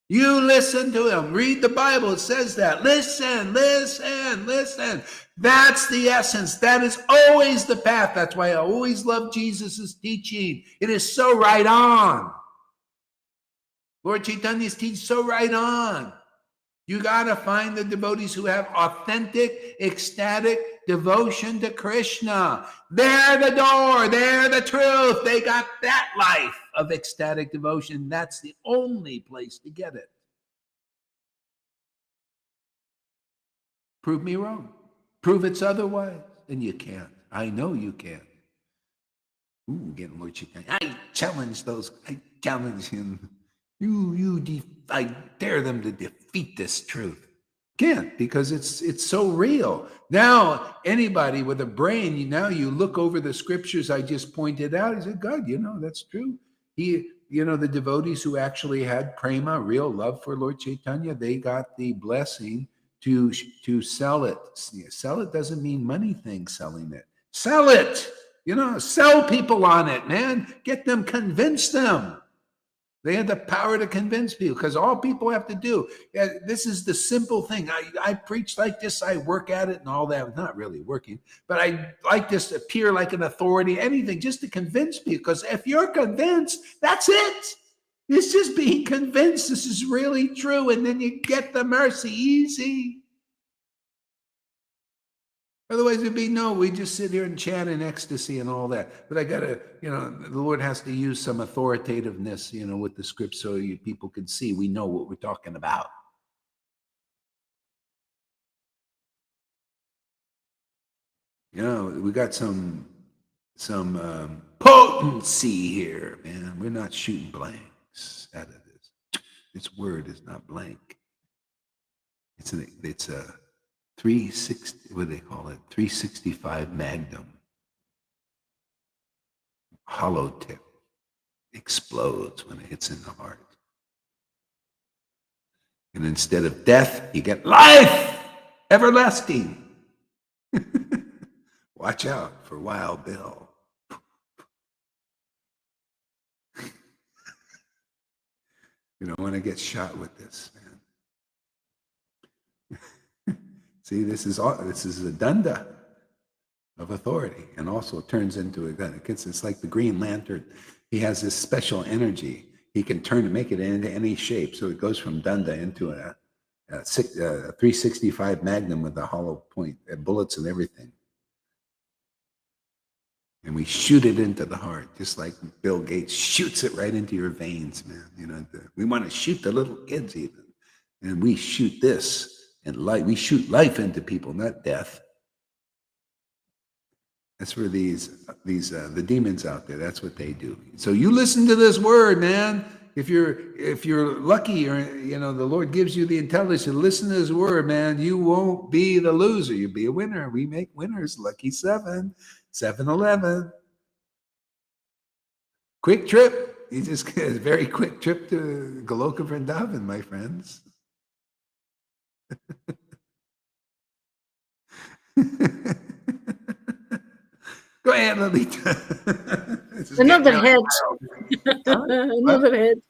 You listen to him. Read the Bible. It says that. Listen, listen, listen. That's the essence. That is always the path. That's why I always love Jesus's teaching. It is so right on. Lord Chaitanya's teaching so right on. You got to find the devotees who have authentic, ecstatic devotion to Krishna. They're the door. They're the truth. They got that life of ecstatic devotion. That's the only place to get it. Prove me wrong. Prove it's otherwise. And you can't. I know you can't. Ooh, getting Lord Caitanya. I challenge those. I challenge him. I dare them to defeat this truth. Can't, because it's so real. Now, anybody with a brain, now you look over the scriptures I just pointed out, you say, God, that's true. The devotees who actually had prema, real love for Lord Caitanya, they got the blessing to sell it. Sell it doesn't mean money thing, selling it. Sell it. Sell people on it, man. Get them, convince them. They have the power to convince people, because all people have to do, this is the simple thing. I preach like this, I work at it and all that. Not really working, but I like this appear like an authority, anything just to convince people. Because if you're convinced, that's it. It's just being convinced this is really true. And then you get the mercy easy. Otherwise, it'd be no, we just sit here and chant in ecstasy and all that. But I got to, the Lord has to use some authoritativeness, with the script so people can see we know what we're talking about. We got some potency here, man. We're not shooting blanks out of this. This word is not blank. It's a 360, what do they call it? 365 magnum. Hollow tip explodes when it hits in the heart. And instead of death, you get life, everlasting. Watch out for Wild Bill. You don't want to get shot with this, man. See, this is a dunda of authority, and also turns into a gun. It's like the Green Lantern. He has this special energy. He can make it into any shape. So it goes from dunda into a 365 Magnum with a hollow point, bullets and everything. And we shoot it into the heart, just like Bill Gates shoots it right into your veins, man. We want to shoot the little kids even, and we shoot this. And life, we shoot life into people, not death. That's where the demons out there, that's what they do. So you listen to this word, man. If you're lucky, or the Lord gives you the intelligence to listen to this word, man, you won't be the loser. You'll be a winner. We make winners. Lucky 7-Eleven. Quick trip. You just get a very quick trip to Goloka Vrindavan, my friends. Go ahead, Lolita. Another head. Another head.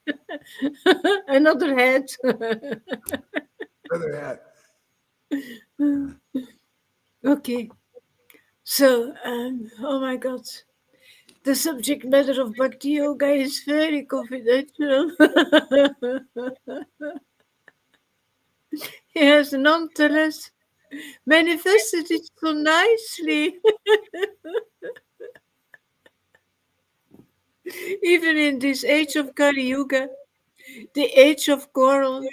Another head. Another hat. Okay. So, oh my God. The subject matter of Bhakti Yoga is very confidential. He has nonetheless manifested it so nicely. Even in this age of Kali Yuga, the age of quarrel.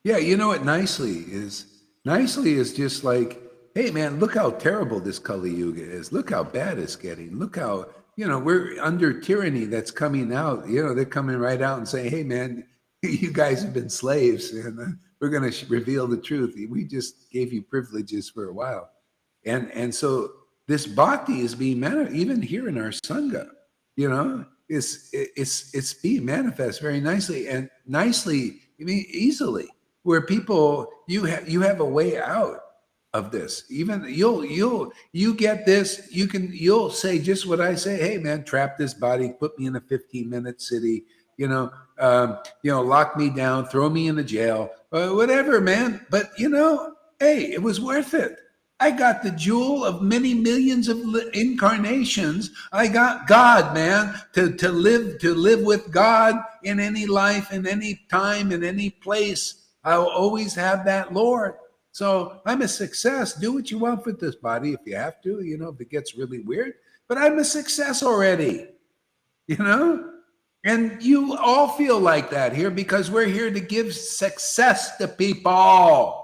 Yeah, you know what nicely is? Nicely is just like, hey man, look how terrible this Kali Yuga is. Look how bad it's getting. Look how, we're under tyranny that's coming out. They're coming right out and saying, hey man, you guys have been slaves, and we're going to reveal the truth. We just gave you privileges for a while. And so this bhakti is being manifest, even here in our Sangha, it's being manifest very nicely, and nicely, easily, where people, you have a way out of this. Even you get this, you'll say just what I say. Hey man, trap this body, put me in a 15-minute city, lock me down, throw me in the jail, whatever, man. But hey, it was worth it. I got the jewel of many millions of incarnations. I got God, man, to live with God in any life, in any time, in any place. I'll always have that Lord. So I'm a success. Do what you want with this body if you have to, if it gets really weird. But I'm a success already, And you all feel like that here, because we're here to give success to people.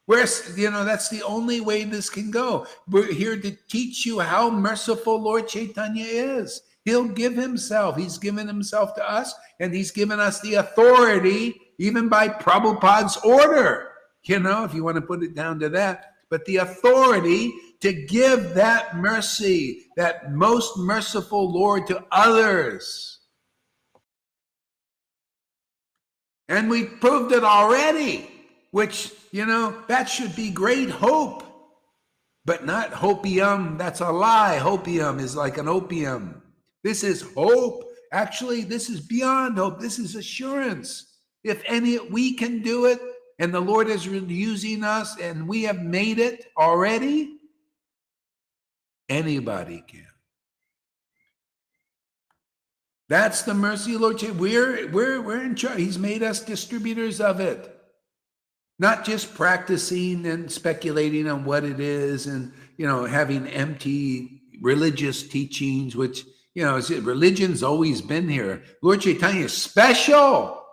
That's the only way this can go. We're here to teach you how merciful Lord Caitanya is. He'll give himself. He's given himself to us, and he's given us the authority, even by Prabhupada's order, if you want to put it down to that. But the authority to give that mercy, that most merciful Lord, to others. And we proved it already, which, that should be great hope, but not hopium. That's a lie. Hopium is like an opium. This is hope, Actually, this is beyond hope. This is assurance. If any, we can do it, and the Lord is using us, and we have made it already, anybody can. That's the mercy of the Lord. We're in charge. He's made us distributors of it. Not just practicing and speculating on what it is and, having empty religious teachings, which, religion's always been here. Lord Caitanya is special.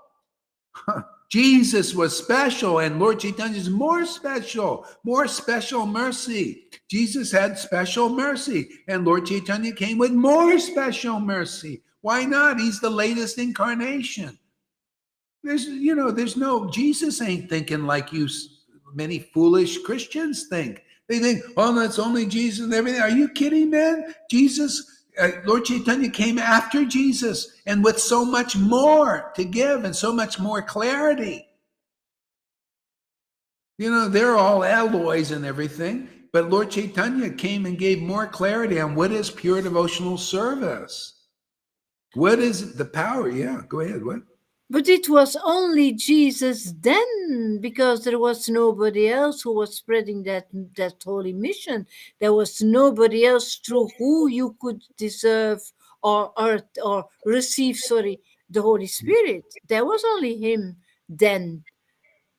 Jesus was special, and Lord Caitanya is more special mercy. Jesus had special mercy, and Lord Caitanya came with more special mercy. Why not? He's the latest incarnation. There's no, Jesus ain't thinking like you many foolish Christians think. They think, oh, that's only Jesus and everything. Are you kidding, man? Jesus, Lord Caitanya came after Jesus and with so much more to give and so much more clarity. They're all alloys and everything, but Lord Caitanya came and gave more clarity on what is pure devotional service. What is the power? Yeah, go ahead. What? But it was only Jesus then, because there was nobody else who was spreading that holy mission. There was nobody else through who you could deserve or receive, the Holy Spirit. There was only him then.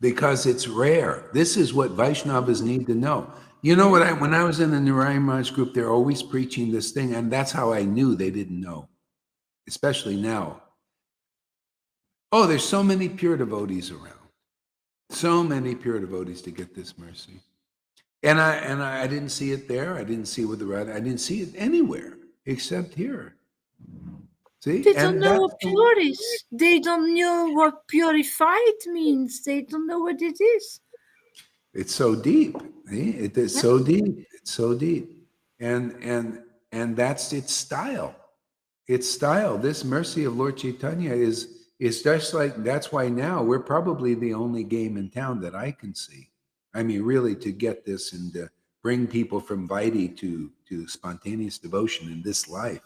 Because it's rare. This is what Vaishnavas need to know. You know what? When I was in the Narayan Maharaj group, they're always preaching this thing, and that's how I knew they didn't know, especially now. Oh, there's so many pure devotees around. So many pure devotees to get this mercy. And I didn't see it there. I didn't see it with the right. I didn't see it anywhere except here. See? They don't know what pure is. They don't know what purified means. They don't know what it is. It's so deep. It is so deep. It's so deep. And that's its style. Its style. This mercy of Lord Caitanya is just like, that's why now we're probably the only game in town that I can see. I mean, really, to get this and to bring people from Vaidhi to spontaneous devotion in this life.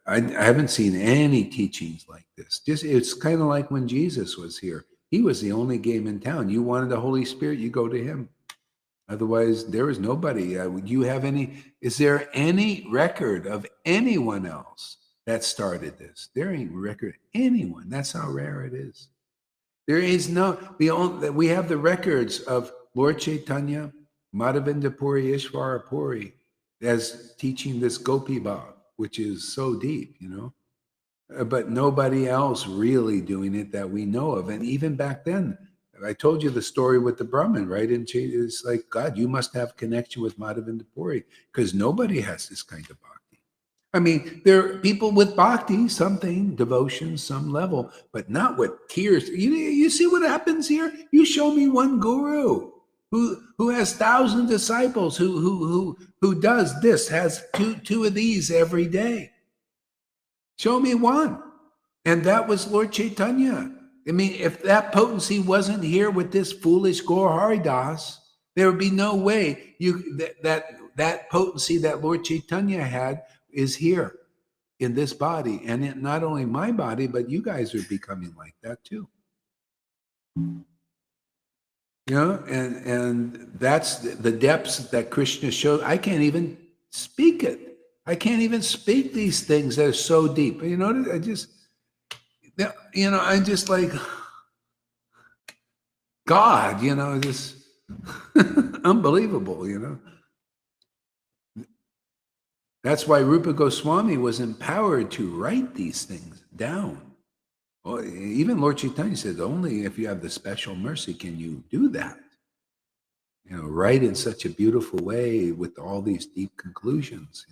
I haven't seen any teachings like this. It's kind of like when Jesus was here. He was the only game in town. You wanted the Holy Spirit, you go to him. Otherwise, there is nobody. Is there any record of anyone else that started this? There ain't record of anyone. That's how rare it is. There is we have the records of Lord Caitanya, Madhavinda Puri, Ishvara Puri, as teaching this Gopi Bhav, which is so deep, but nobody else really doing it that we know of. And even back then, I told you the story with the Brahmin, right? And it's like, God, you must have connection with Madhavinda Puri, because nobody has this kind of bhakti. I mean, there are people with bhakti, something, devotion, some level, but not with tears. You see what happens here? You show me one guru who has 1,000 disciples, who does this, has two of these every day. Show me one. And that was Lord Caitanya. I mean, if that potency wasn't here with this foolish Gaur Haridas, there would be no way that potency that Lord Caitanya had is here in this body. And not only my body, but you guys are becoming like that too. And that's the depths that Krishna showed. I can't even speak it. I can't even speak these things that are so deep. I'm just like, God, just unbelievable, That's why Rupa Goswami was empowered to write these things down. Well, even Lord Caitanya said, only if you have the special mercy can you do that. Write in such a beautiful way with all these deep conclusions,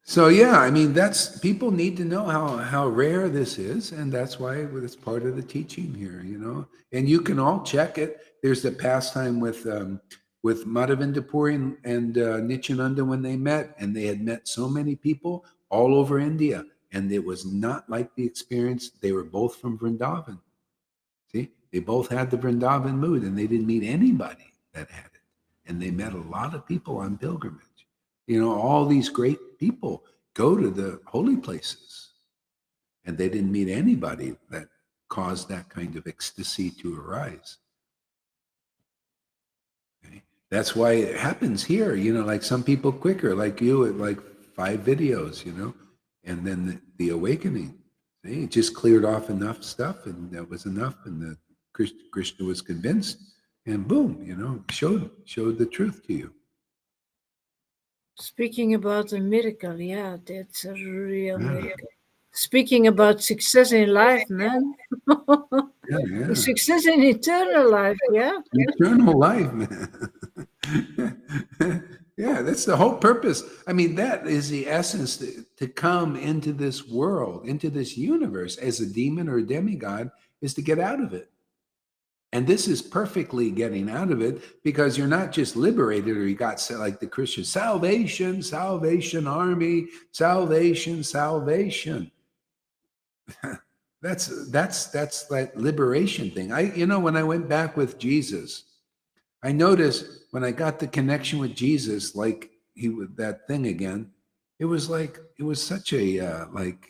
So yeah, I mean, people need to know how rare this is, and that's why it's part of the teaching here, And you can all check it. There's the pastime with Madhavinda Puri and Nityananda when they met, and they had met so many people all over India, and it was not like the experience. They were both from Vrindavan. See, they both had the Vrindavan mood, and they didn't meet anybody that had it, and they met a lot of people on pilgrimage. All these great people go to the holy places, and they didn't meet anybody that caused that kind of ecstasy to arise. Okay? That's why it happens here, like some people quicker, like you, at like 5 videos, and then the awakening. See, it just cleared off enough stuff, and that was enough, and the Krishna was convinced, and boom, showed the truth to you. Speaking about a miracle, yeah, that's a real Yeah, miracle. Speaking about success in life, man. yeah. Success in eternal life, yeah. Eternal life, man. Yeah, that's the whole purpose. I mean, that is the essence, to come into this world, into this universe as a demon or a demigod, is to get out of it. And this is perfectly getting out of it, because you're not just liberated, or you got, like the Christian, salvation, salvation army, salvation, salvation. That's that liberation thing. When I went back with Jesus, I noticed when I got the connection with Jesus, like he would that thing again, it was such a like,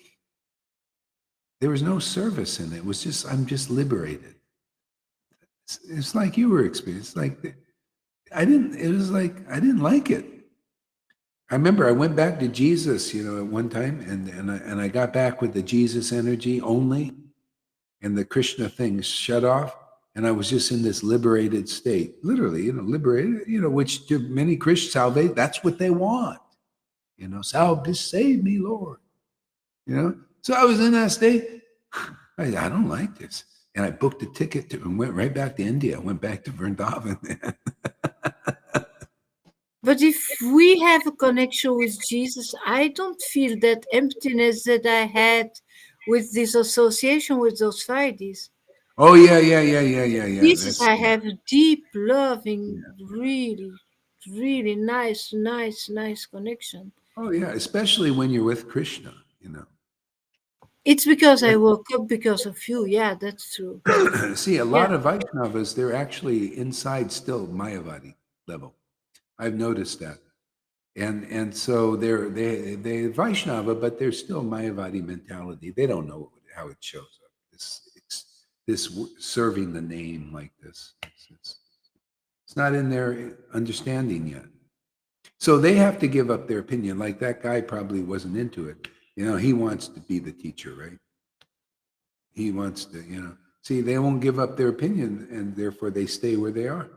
there was no service in it. It was just, I'm just liberated. It's like you were experiencing. Like it was like I didn't like it. I remember I went back to Jesus, at one time, and I got back with the Jesus energy only, and the Krishna thing shut off, and I was just in this liberated state, literally, liberated, which to many Christians, salvation, that's what they want, just save me, Lord, So I was in that state. I don't like this, and I booked a ticket and went right back to India. I went back to Vrindavan. But if we have a connection with Jesus, I don't feel that emptiness that I had with this association with those Fridays. Oh yeah. Jesus, That's I have a deep, loving, really, really nice connection. Oh yeah, especially when you're with Krishna. It's because I woke up because of you. Yeah, that's true. See, a Yeah. lot of Vaishnavas, they're actually inside still Mayavadi level. I've noticed that. And so they Vaishnava, but they're still Mayavadi mentality. They don't know how it shows up. This serving the name like this. It's not in their understanding yet. So they have to give up their opinion. Like that guy probably wasn't into it. He wants to be the teacher, right? He wants to, see, they won't give up their opinion, and therefore they stay where they are.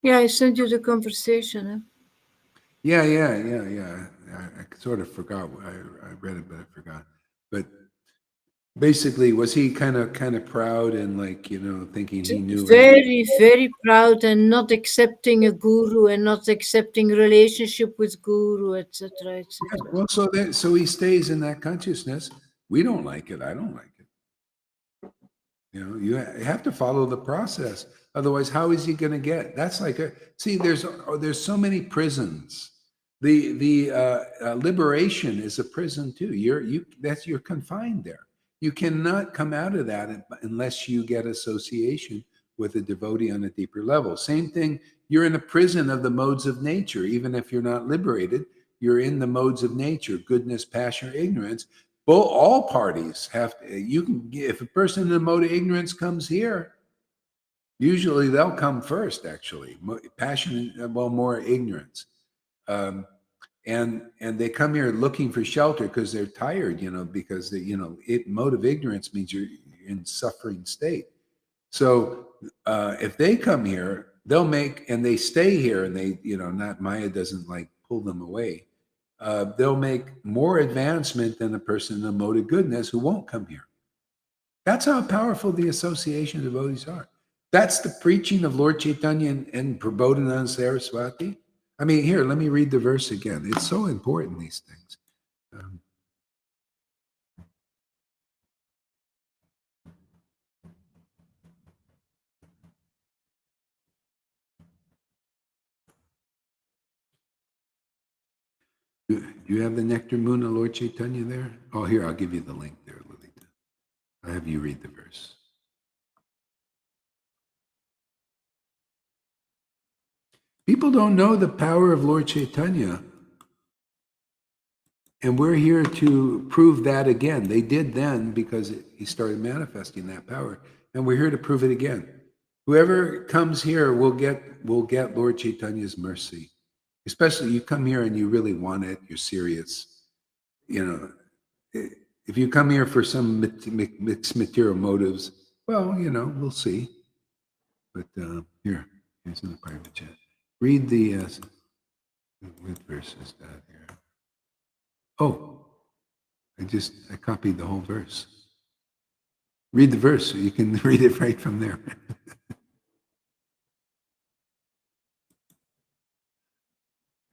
Yeah, I sent you the conversation. Huh? Yeah. I sort of forgot. I read it, but I forgot. But basically, was he kind of proud and like, thinking he knew everything? Very, very proud and not accepting a guru and not accepting relationship with guru, etc., Yeah, etc. well, so he stays in that consciousness. We don't like it. I don't like it. You have to follow the process. Otherwise, how is he going to get? That's like see. There's so many prisons. The liberation is a prison too. You're confined there. You cannot come out of that unless you get association with a devotee on a deeper level. Same thing. You're in a prison of the modes of nature. Even if you're not liberated, you're in the modes of nature: goodness, passion, or ignorance. All parties have you can, if a person in the mode of ignorance comes here, usually they'll come first, actually. Passion, well, more ignorance. um, and they come here looking for shelter because they're tired, because mode of ignorance means you're in suffering state. So if they come here, and they stay here, and they, not Maya doesn't like pull them away. They'll make more advancement than a person in the mode of goodness who won't come here. That's how powerful the association devotees are. That's the preaching of Lord Caitanya and Prabodhananda Saraswati. I mean, here, let me read the verse again. It's so important, these things. Um, do you have the Nectar Moon of Lord Chaitanya there? Oh, here, I'll give you the link there, Lilita. I'll have you read the verse. People don't know the power of Lord Chaitanya. And we're here to prove that again. They did then because he started manifesting that power. And we're here to prove it again. Whoever comes here will get Lord Chaitanya's mercy. Especially you come here and you really want it, you're serious. You know, if you come here for some mixed material motives, well, we'll see. But here's in the private chat. Read the what verse is that here? Oh, I copied the whole verse. Read the verse so you can read it right from there.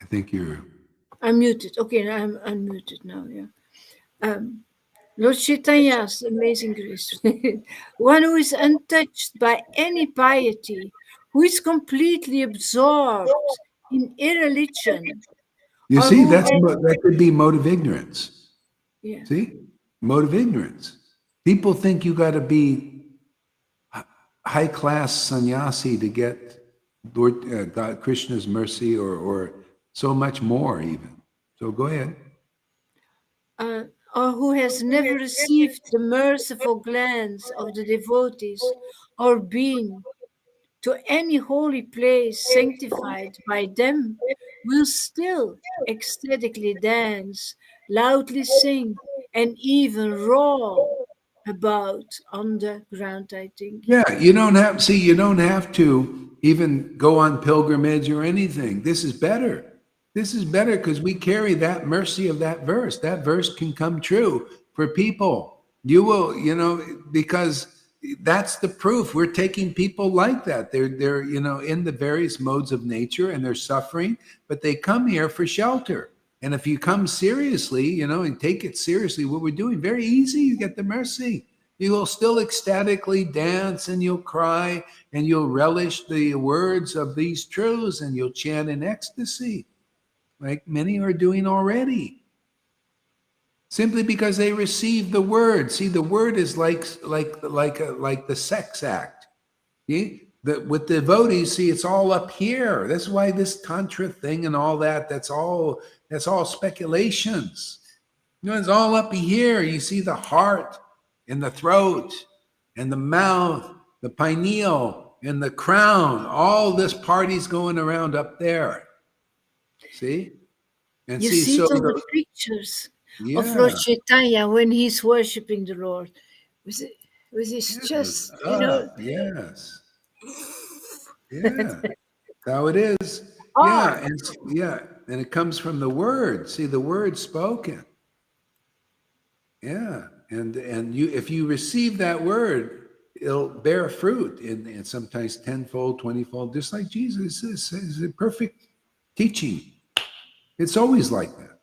I think you're. I'm muted. Okay, I'm unmuted now. Yeah. Lord Chaitanya's amazing grace. One who is untouched by any piety, who is completely absorbed in irreligion, You or see, who that could be mode of ignorance. yeah. See, mode of ignorance. People think you got to be high class sannyasi to get Lord God Krishna's mercy, or so much more even. So go ahead. Or who has never received the merciful glance of the devotees, or been to any holy place sanctified by them, will still ecstatically dance, loudly sing, and even roar about on the ground, I think. Yeah, you don't have to even go on pilgrimage or anything. This is better. This is better because we carry that mercy of that verse. That verse can come true for people. You will, because that's the proof. We're taking people like that. They're in the various modes of nature and they're suffering, but they come here for shelter. And if you come seriously, and take it seriously, what we're doing, very easy, you get the mercy. You will still ecstatically dance and you'll cry and you'll relish the words of these truths and you'll chant in ecstasy, like many are doing already. Simply because they receive the word. See, the word is like the sex act. See? With devotees, see, it's all up here. That's why this tantra thing and all that's all speculations. It's all up here. You see the heart and the throat and the mouth, the pineal and the crown. All this party's going around up there. See? And You see, see so it on the pictures of yeah, Lord Chaitanya when he's worshiping the Lord with his chest, yes, yeah. That's how it is. hard. And it comes from the word. See, the word spoken. Yeah, and you, if you receive that word, it'll bear fruit, and sometimes tenfold, 20-fold, just like Jesus is a perfect teaching. It's always like that.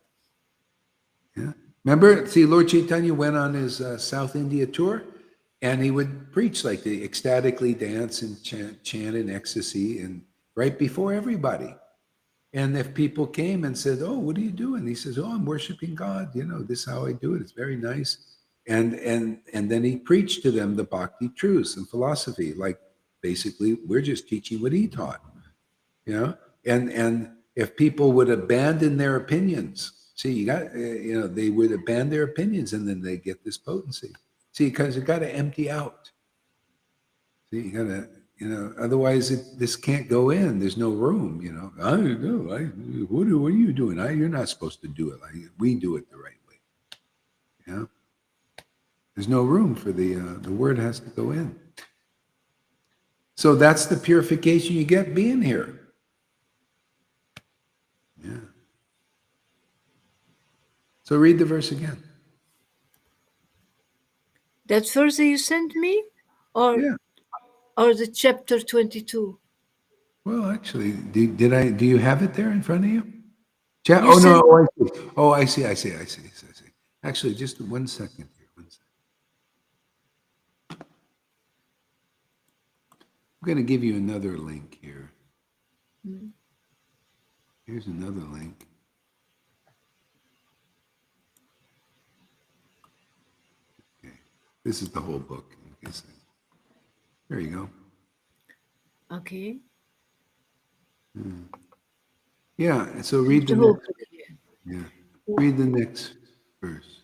Yeah. Remember, see, Lord Chaitanya went on his South India tour, and he would preach like the ecstatically dance and chant in ecstasy, and right before everybody. And if people came and said, "Oh, what are you doing?" He says, "Oh, I'm worshiping God. This is how I do it. It's very nice." And then he preached to them the bhakti truths and philosophy. Like basically, we're just teaching what he taught. And if people would abandon their opinions, see, they would abandon their opinions, and then they get this potency. See, because you got to empty out. See, you got to. Otherwise this can't go in. There's no room. I don't know. What are you doing? You're not supposed to do it. We do it the right way. Yeah. There's no room for the word has to go in. So that's the purification you get being here. Yeah. So read the verse again. That verse that you sent me, or Yeah. or the chapter 22. Well, actually, do you have it there in front of you? You Oh sent no! I see. I see. Actually, just 1 second here. 1 second. I'm going to give you another link here. Here's another link. Okay. This is the whole book. There you go. okay. Yeah. So read the The whole next. book again. Yeah. Read the next verse.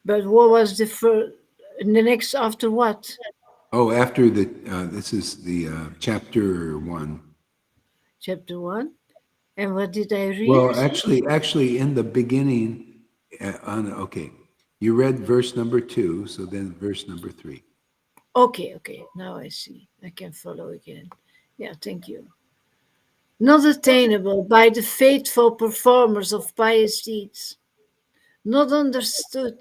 But what was the next after what? Oh, after the, this is the chapter 1. Chapter 1. And what did I read? Well, actually, in the beginning, okay, you read verse number 2, so then verse number 3. Okay. Now I see. I can follow again. Yeah, thank you. Not attainable by the faithful performers of pious deeds, not understood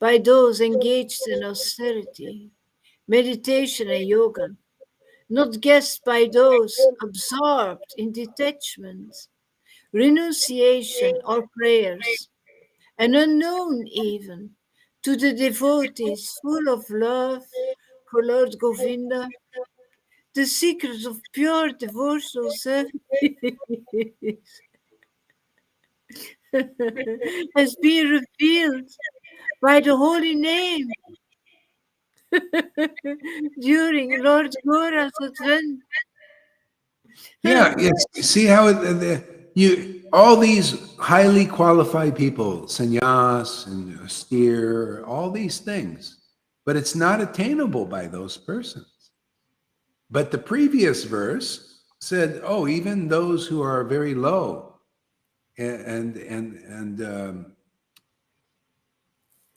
by those engaged in austerity, meditation, and yoga, not guessed by those absorbed in detachment, renunciation, or prayers, and unknown even to the devotees full of love for Lord Govinda, the secret of pure devotional service has been revealed by the holy name during Lord Gora's advent. Yeah, yes. See how you all these highly qualified people, sannyas and austere, all these things, but it's not attainable by those persons. But the previous verse said, "Oh, even those who are very low and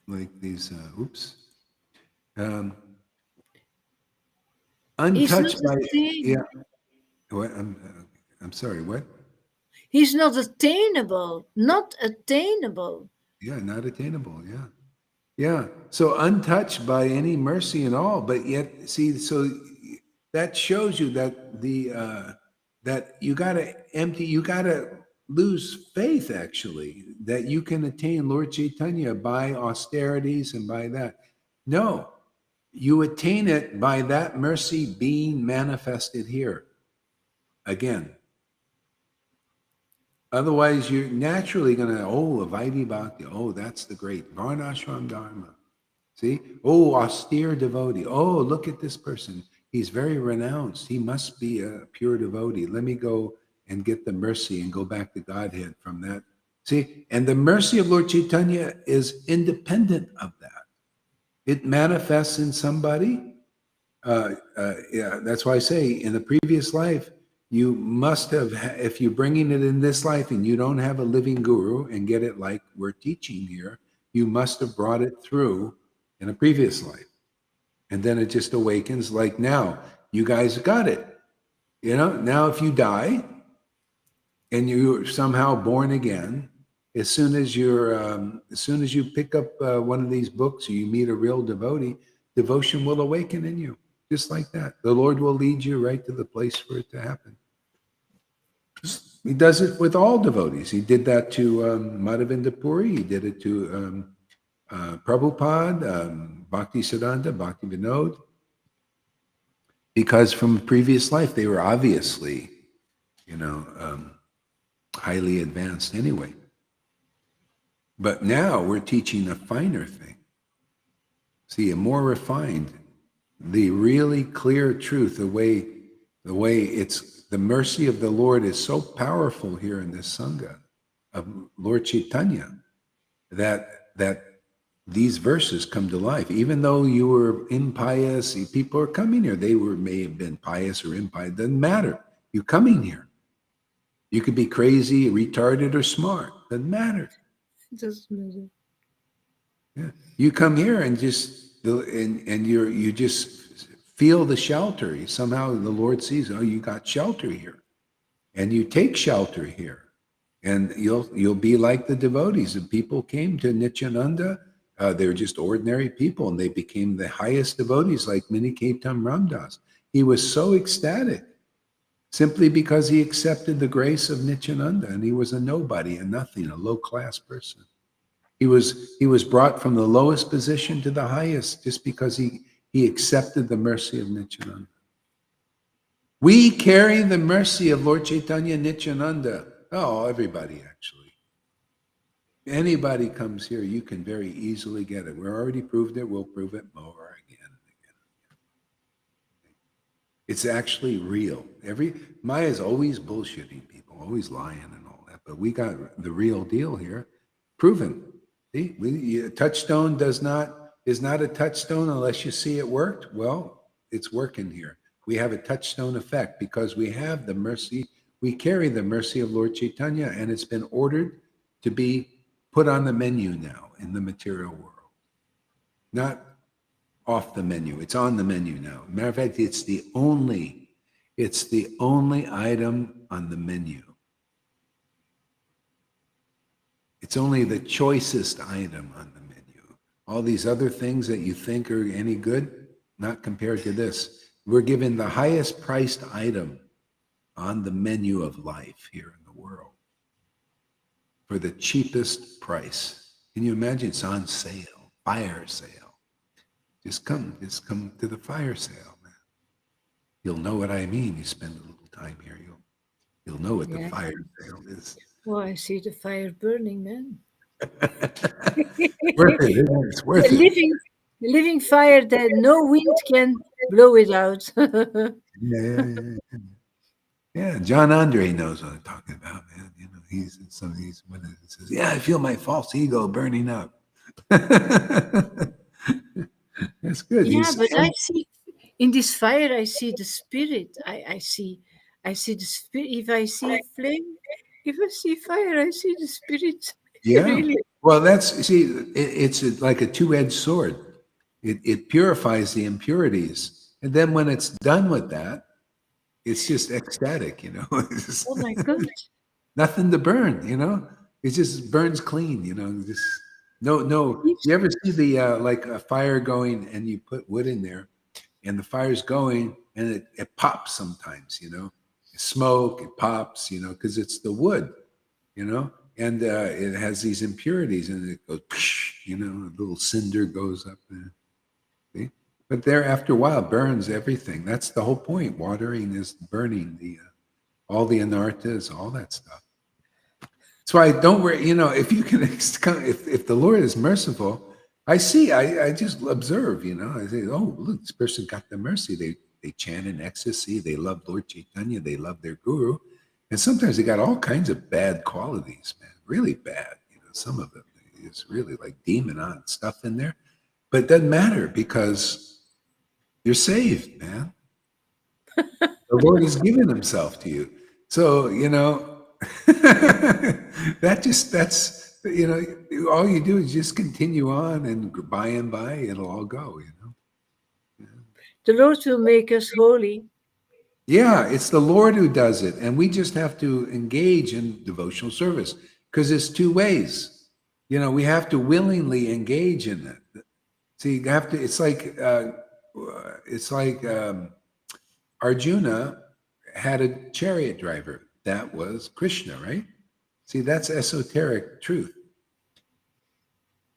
like these, um, He's not untouched by, yeah." attainable. What? I'm sorry. What? He's not attainable. Not attainable. Yeah, not attainable. Yeah. Yeah. So untouched by any mercy at all, but yet see, so that shows you that that you gotta empty, you gotta lose faith actually, that you can attain Lord Chaitanya by austerities and by that. No, you attain it by that mercy being manifested here again. Otherwise, you're naturally gonna, oh, Vaidhi Bhakti, oh, that's the great Varnashram Dharma. See? Oh, austere devotee. Oh, look at this person. He's very renounced. He must be a pure devotee. Let me go and get the mercy and go back to Godhead from that. See? And the mercy of Lord Chaitanya is independent of that. It manifests in somebody. Yeah, that's why I say in the previous life, you must have, if you're bringing it in this life and you don't have a living guru and get it like we're teaching here, you must have brought it through in a previous life. And then it just awakens like now. You guys got it. You know, now if you die and you're somehow born again, as soon as you pick up one of these books or you meet a real devotee, devotion will awaken in you, just like that. The Lord will lead you right to the place for it to happen. He does it with all devotees. He did that to Madhavinda Puri. He did it to Prabhupada, Bhakti Siddhanta, Bhakti Vinod, because from previous life they were obviously, highly advanced anyway. But now we're teaching a finer thing. See, a more refined, the really clear truth, the way it's the mercy of the Lord is so powerful here in this Sangha of Lord Caitanya that these verses come to life. Even though you were impious, people are coming here. They may have been pious or impious. It doesn't matter. You're coming here. You could be crazy, retarded, or smart. Doesn't matter. It doesn't matter. Yeah. You come here and you just feel the shelter. Somehow the Lord sees, oh, you got shelter here. And you take shelter here. And you'll be like the devotees. And people came to Nityananda. They were just ordinary people, and they became the highest devotees, like Mini Ketan Ramdas. He was so ecstatic, simply because he accepted the grace of Nityananda, and he was a nobody, a nothing, a low-class person. He was brought from the lowest position to the highest just because he accepted the mercy of Nityananda. We carry the mercy of Lord Caitanya Nityananda. Oh, everybody, actually. Anybody comes here, you can very easily get it. We already proved it. We'll prove it more again and again. It's actually real. Maya's always bullshitting people, always lying and all that. but we got the real deal here, proven. See, a touchstone is not a touchstone unless you see it worked. Well, it's working here. We have a touchstone effect because we have the mercy. We carry the mercy of Lord Caitanya, and it's been ordered to be put on the menu now in the material world. Not off the menu. It's on the menu now. Matter of fact, it's the only item on the menu. It's only the choicest item on the menu. All these other things that you think are any good, not compared to this. We're given the highest priced item on the menu of life here in the world for the cheapest price. Can you imagine? It's on sale, fire sale. Just come to the fire sale, man. You'll know what I mean. You spend a little time here, you'll know what the fire sale is. Oh, I see the fire burning, man. Worth it, isn't it? It's worth it. Living fire that no wind can blow it out. Yeah, John Andre knows what I'm talking about, man. You know, he's in some of these when it says, "Yeah, I feel my false ego burning up." That's good. Yeah, but I see in this fire, I see the spirit. I see the spirit. If I see flame, if I see fire, I see the spirit. Yeah. Really. Well, it's like a two-edged sword. It purifies the impurities, and then when it's done with that, it's just ecstatic, you know. Oh my God. Nothing to burn, you know. It just burns clean, you know. Just no. You ever see the like a fire going, and you put wood in there, and the fire's going, and it pops sometimes, you know. Smoke, it pops, you know, because it's the wood, you know. And it has these impurities, and it goes, you know, a little cinder goes up there. See? But there, after a while, burns everything. That's the whole point. Watering is burning all the anarthas, all that stuff. That's why don't worry. You know, if you can, if the Lord is merciful, I just observe. You know, I say, oh, look, this person got the mercy. They chant in ecstasy. They love Lord Caitanya. They love their guru. And sometimes they got all kinds of bad qualities, man, really bad. You know, some of them, it's really like demon on stuff in there. But it doesn't matter because you're saved, man. The Lord has given himself to you. So, you know, that's, you know, all you do is just continue on, and by and by, it'll all go, you know. Yeah. The Lord will make us holy. Yeah, it's the Lord who does it. And we just have to engage in devotional service because it's two ways. You know, we have to willingly engage in it. See, you have to, it's like Arjuna had a chariot driver. That was Krishna, right? See, that's esoteric truth.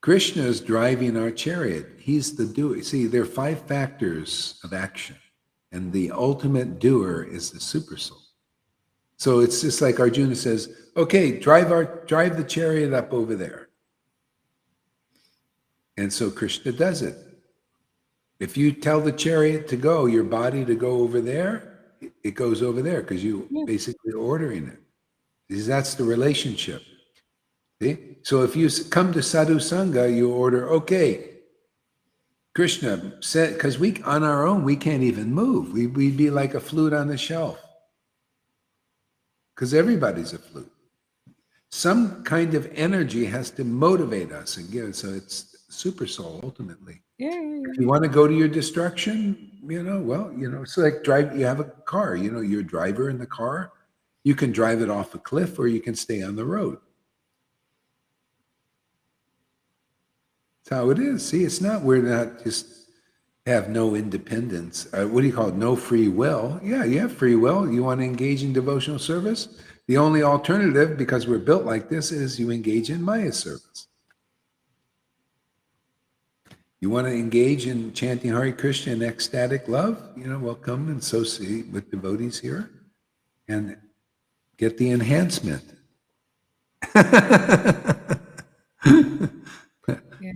Krishna is driving our chariot. He's the doer. See, there are 5 factors of action. And the ultimate doer is the supersoul. So it's just like Arjuna says, okay, drive the chariot up over there. And so Krishna does it. If you tell the chariot to go, your body to go over there, it goes over there because you basically are ordering it. Because that's the relationship. See? So if you come to Sadhu Sangha, you order, okay, Krishna said, because we on our own, we can't even move. We'd be like a flute on the shelf. Because everybody's a flute. Some kind of energy has to motivate us and give. So it's super soul ultimately. Yeah. If you want to go to your destruction, you know, well, you know, it's like you have a car, you know, you're a driver in the car. You can drive it off a cliff or you can stay on the road. That's how it is. See, it's not, we're not just have no independence. What do you call it? No free will. Yeah, you have free will. You want to engage in devotional service? The only alternative, because we're built like this, is you engage in Maya service. You want to engage in chanting Hare Krishna and ecstatic love? You know, well, come and associate with devotees here and get the enhancement.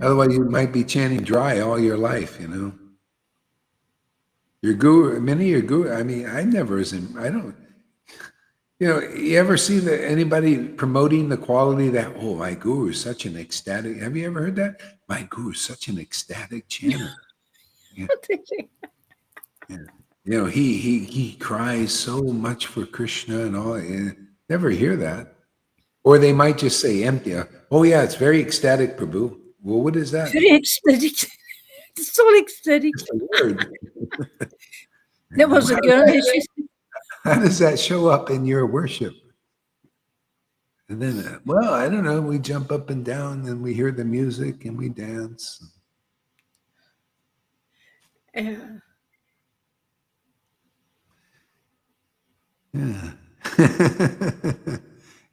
Otherwise, you might be chanting dry all your life, you know. Your guru, many of your guru, I mean, I don't, You ever see anybody promoting the quality that, oh, my guru is such an ecstatic, have you ever heard that? My guru is such an ecstatic chanter. Yeah. Yeah. He cries so much for Krishna and all. Never hear that. Or they might just say empty. Oh, yeah, it's very ecstatic, Prabhu. Well, what is that? Very ecstatic. It's so ecstatic. It's a word. There was a girl, and she said, How does that show up in your worship? And then, well, I don't know. We jump up and down and we hear the music and we dance. Yeah.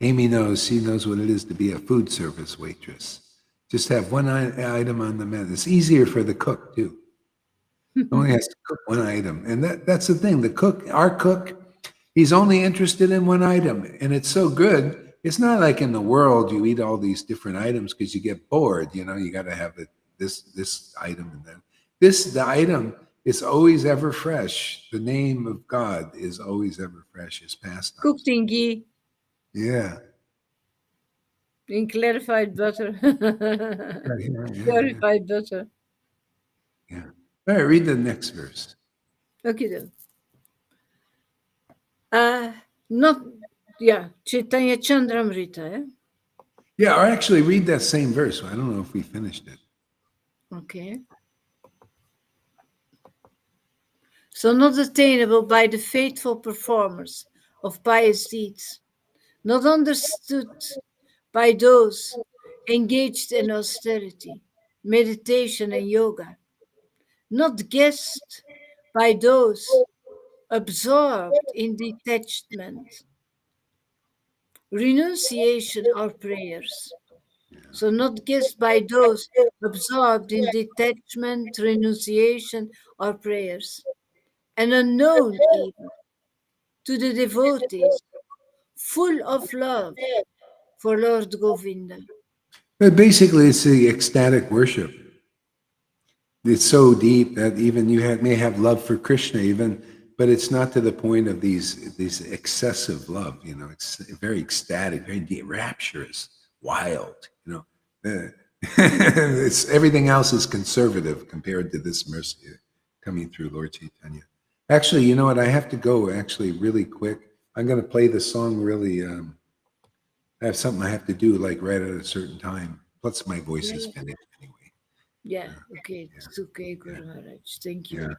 Amy knows. She knows what it is to be a food service waitress. Just have one item on the menu. It's easier for the cook, too. Only has to cook one item. And that's the thing. Our cook, he's only interested in one item. And it's so good. It's not like in the world you eat all these different items because you get bored. You got to have this item and then the item is always ever fresh. The name of God is always ever fresh. His pastime. Cooked in ghee. Yeah. In clarified butter. Clarified butter. Yeah. All right, read the next verse. Okay, then. Chaitanya Chandramrita, eh? Yeah, or actually read that same verse. I don't know if we finished it. Okay. So not attainable by the faithful performers of pious deeds, not understood by those engaged in austerity, meditation, and yoga, not guessed by those absorbed in detachment, renunciation, or prayers. So not guessed by those absorbed in detachment, renunciation, or prayers, and unknown even to the devotees, full of love for Lord Govinda. But basically, it's the ecstatic worship. It's so deep that even you may have love for Krishna, but it's not to the point of these excessive love. It's very ecstatic, very deep, rapturous, wild. It's everything else is conservative compared to this mercy coming through Lord Caitanya. Actually, you know what? I have to go. Actually, really quick. I'm going to play the song. Really, I have something I have to do like right at a certain time. Plus, my voice is finished anyway. Yeah. Okay. It's okay, Guru Maharaj. Thank you.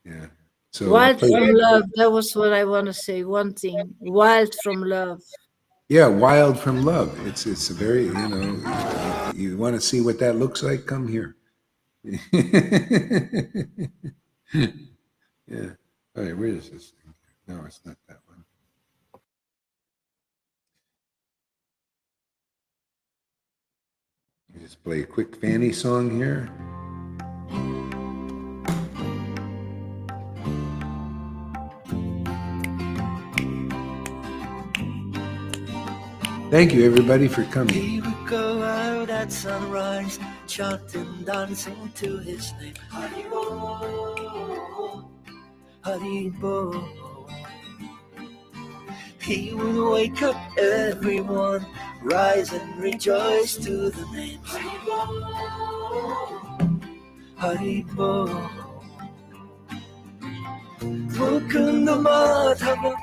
Yeah. So wild from love. That was what I want to say. One thing. Wild from love. Yeah, wild from love. It's a very, you want to see what that looks like? Come here. Yeah. All right, where is this thing? No, it's not that one. Just play a quick Fanny song here. Thank you, everybody, for coming. He would go out at sunrise, chanting, dancing to his name. Hari-bo, Hari-bo. He would wake up everyone, rise and rejoice to the name. Hari-bo, Mukunda Madhava,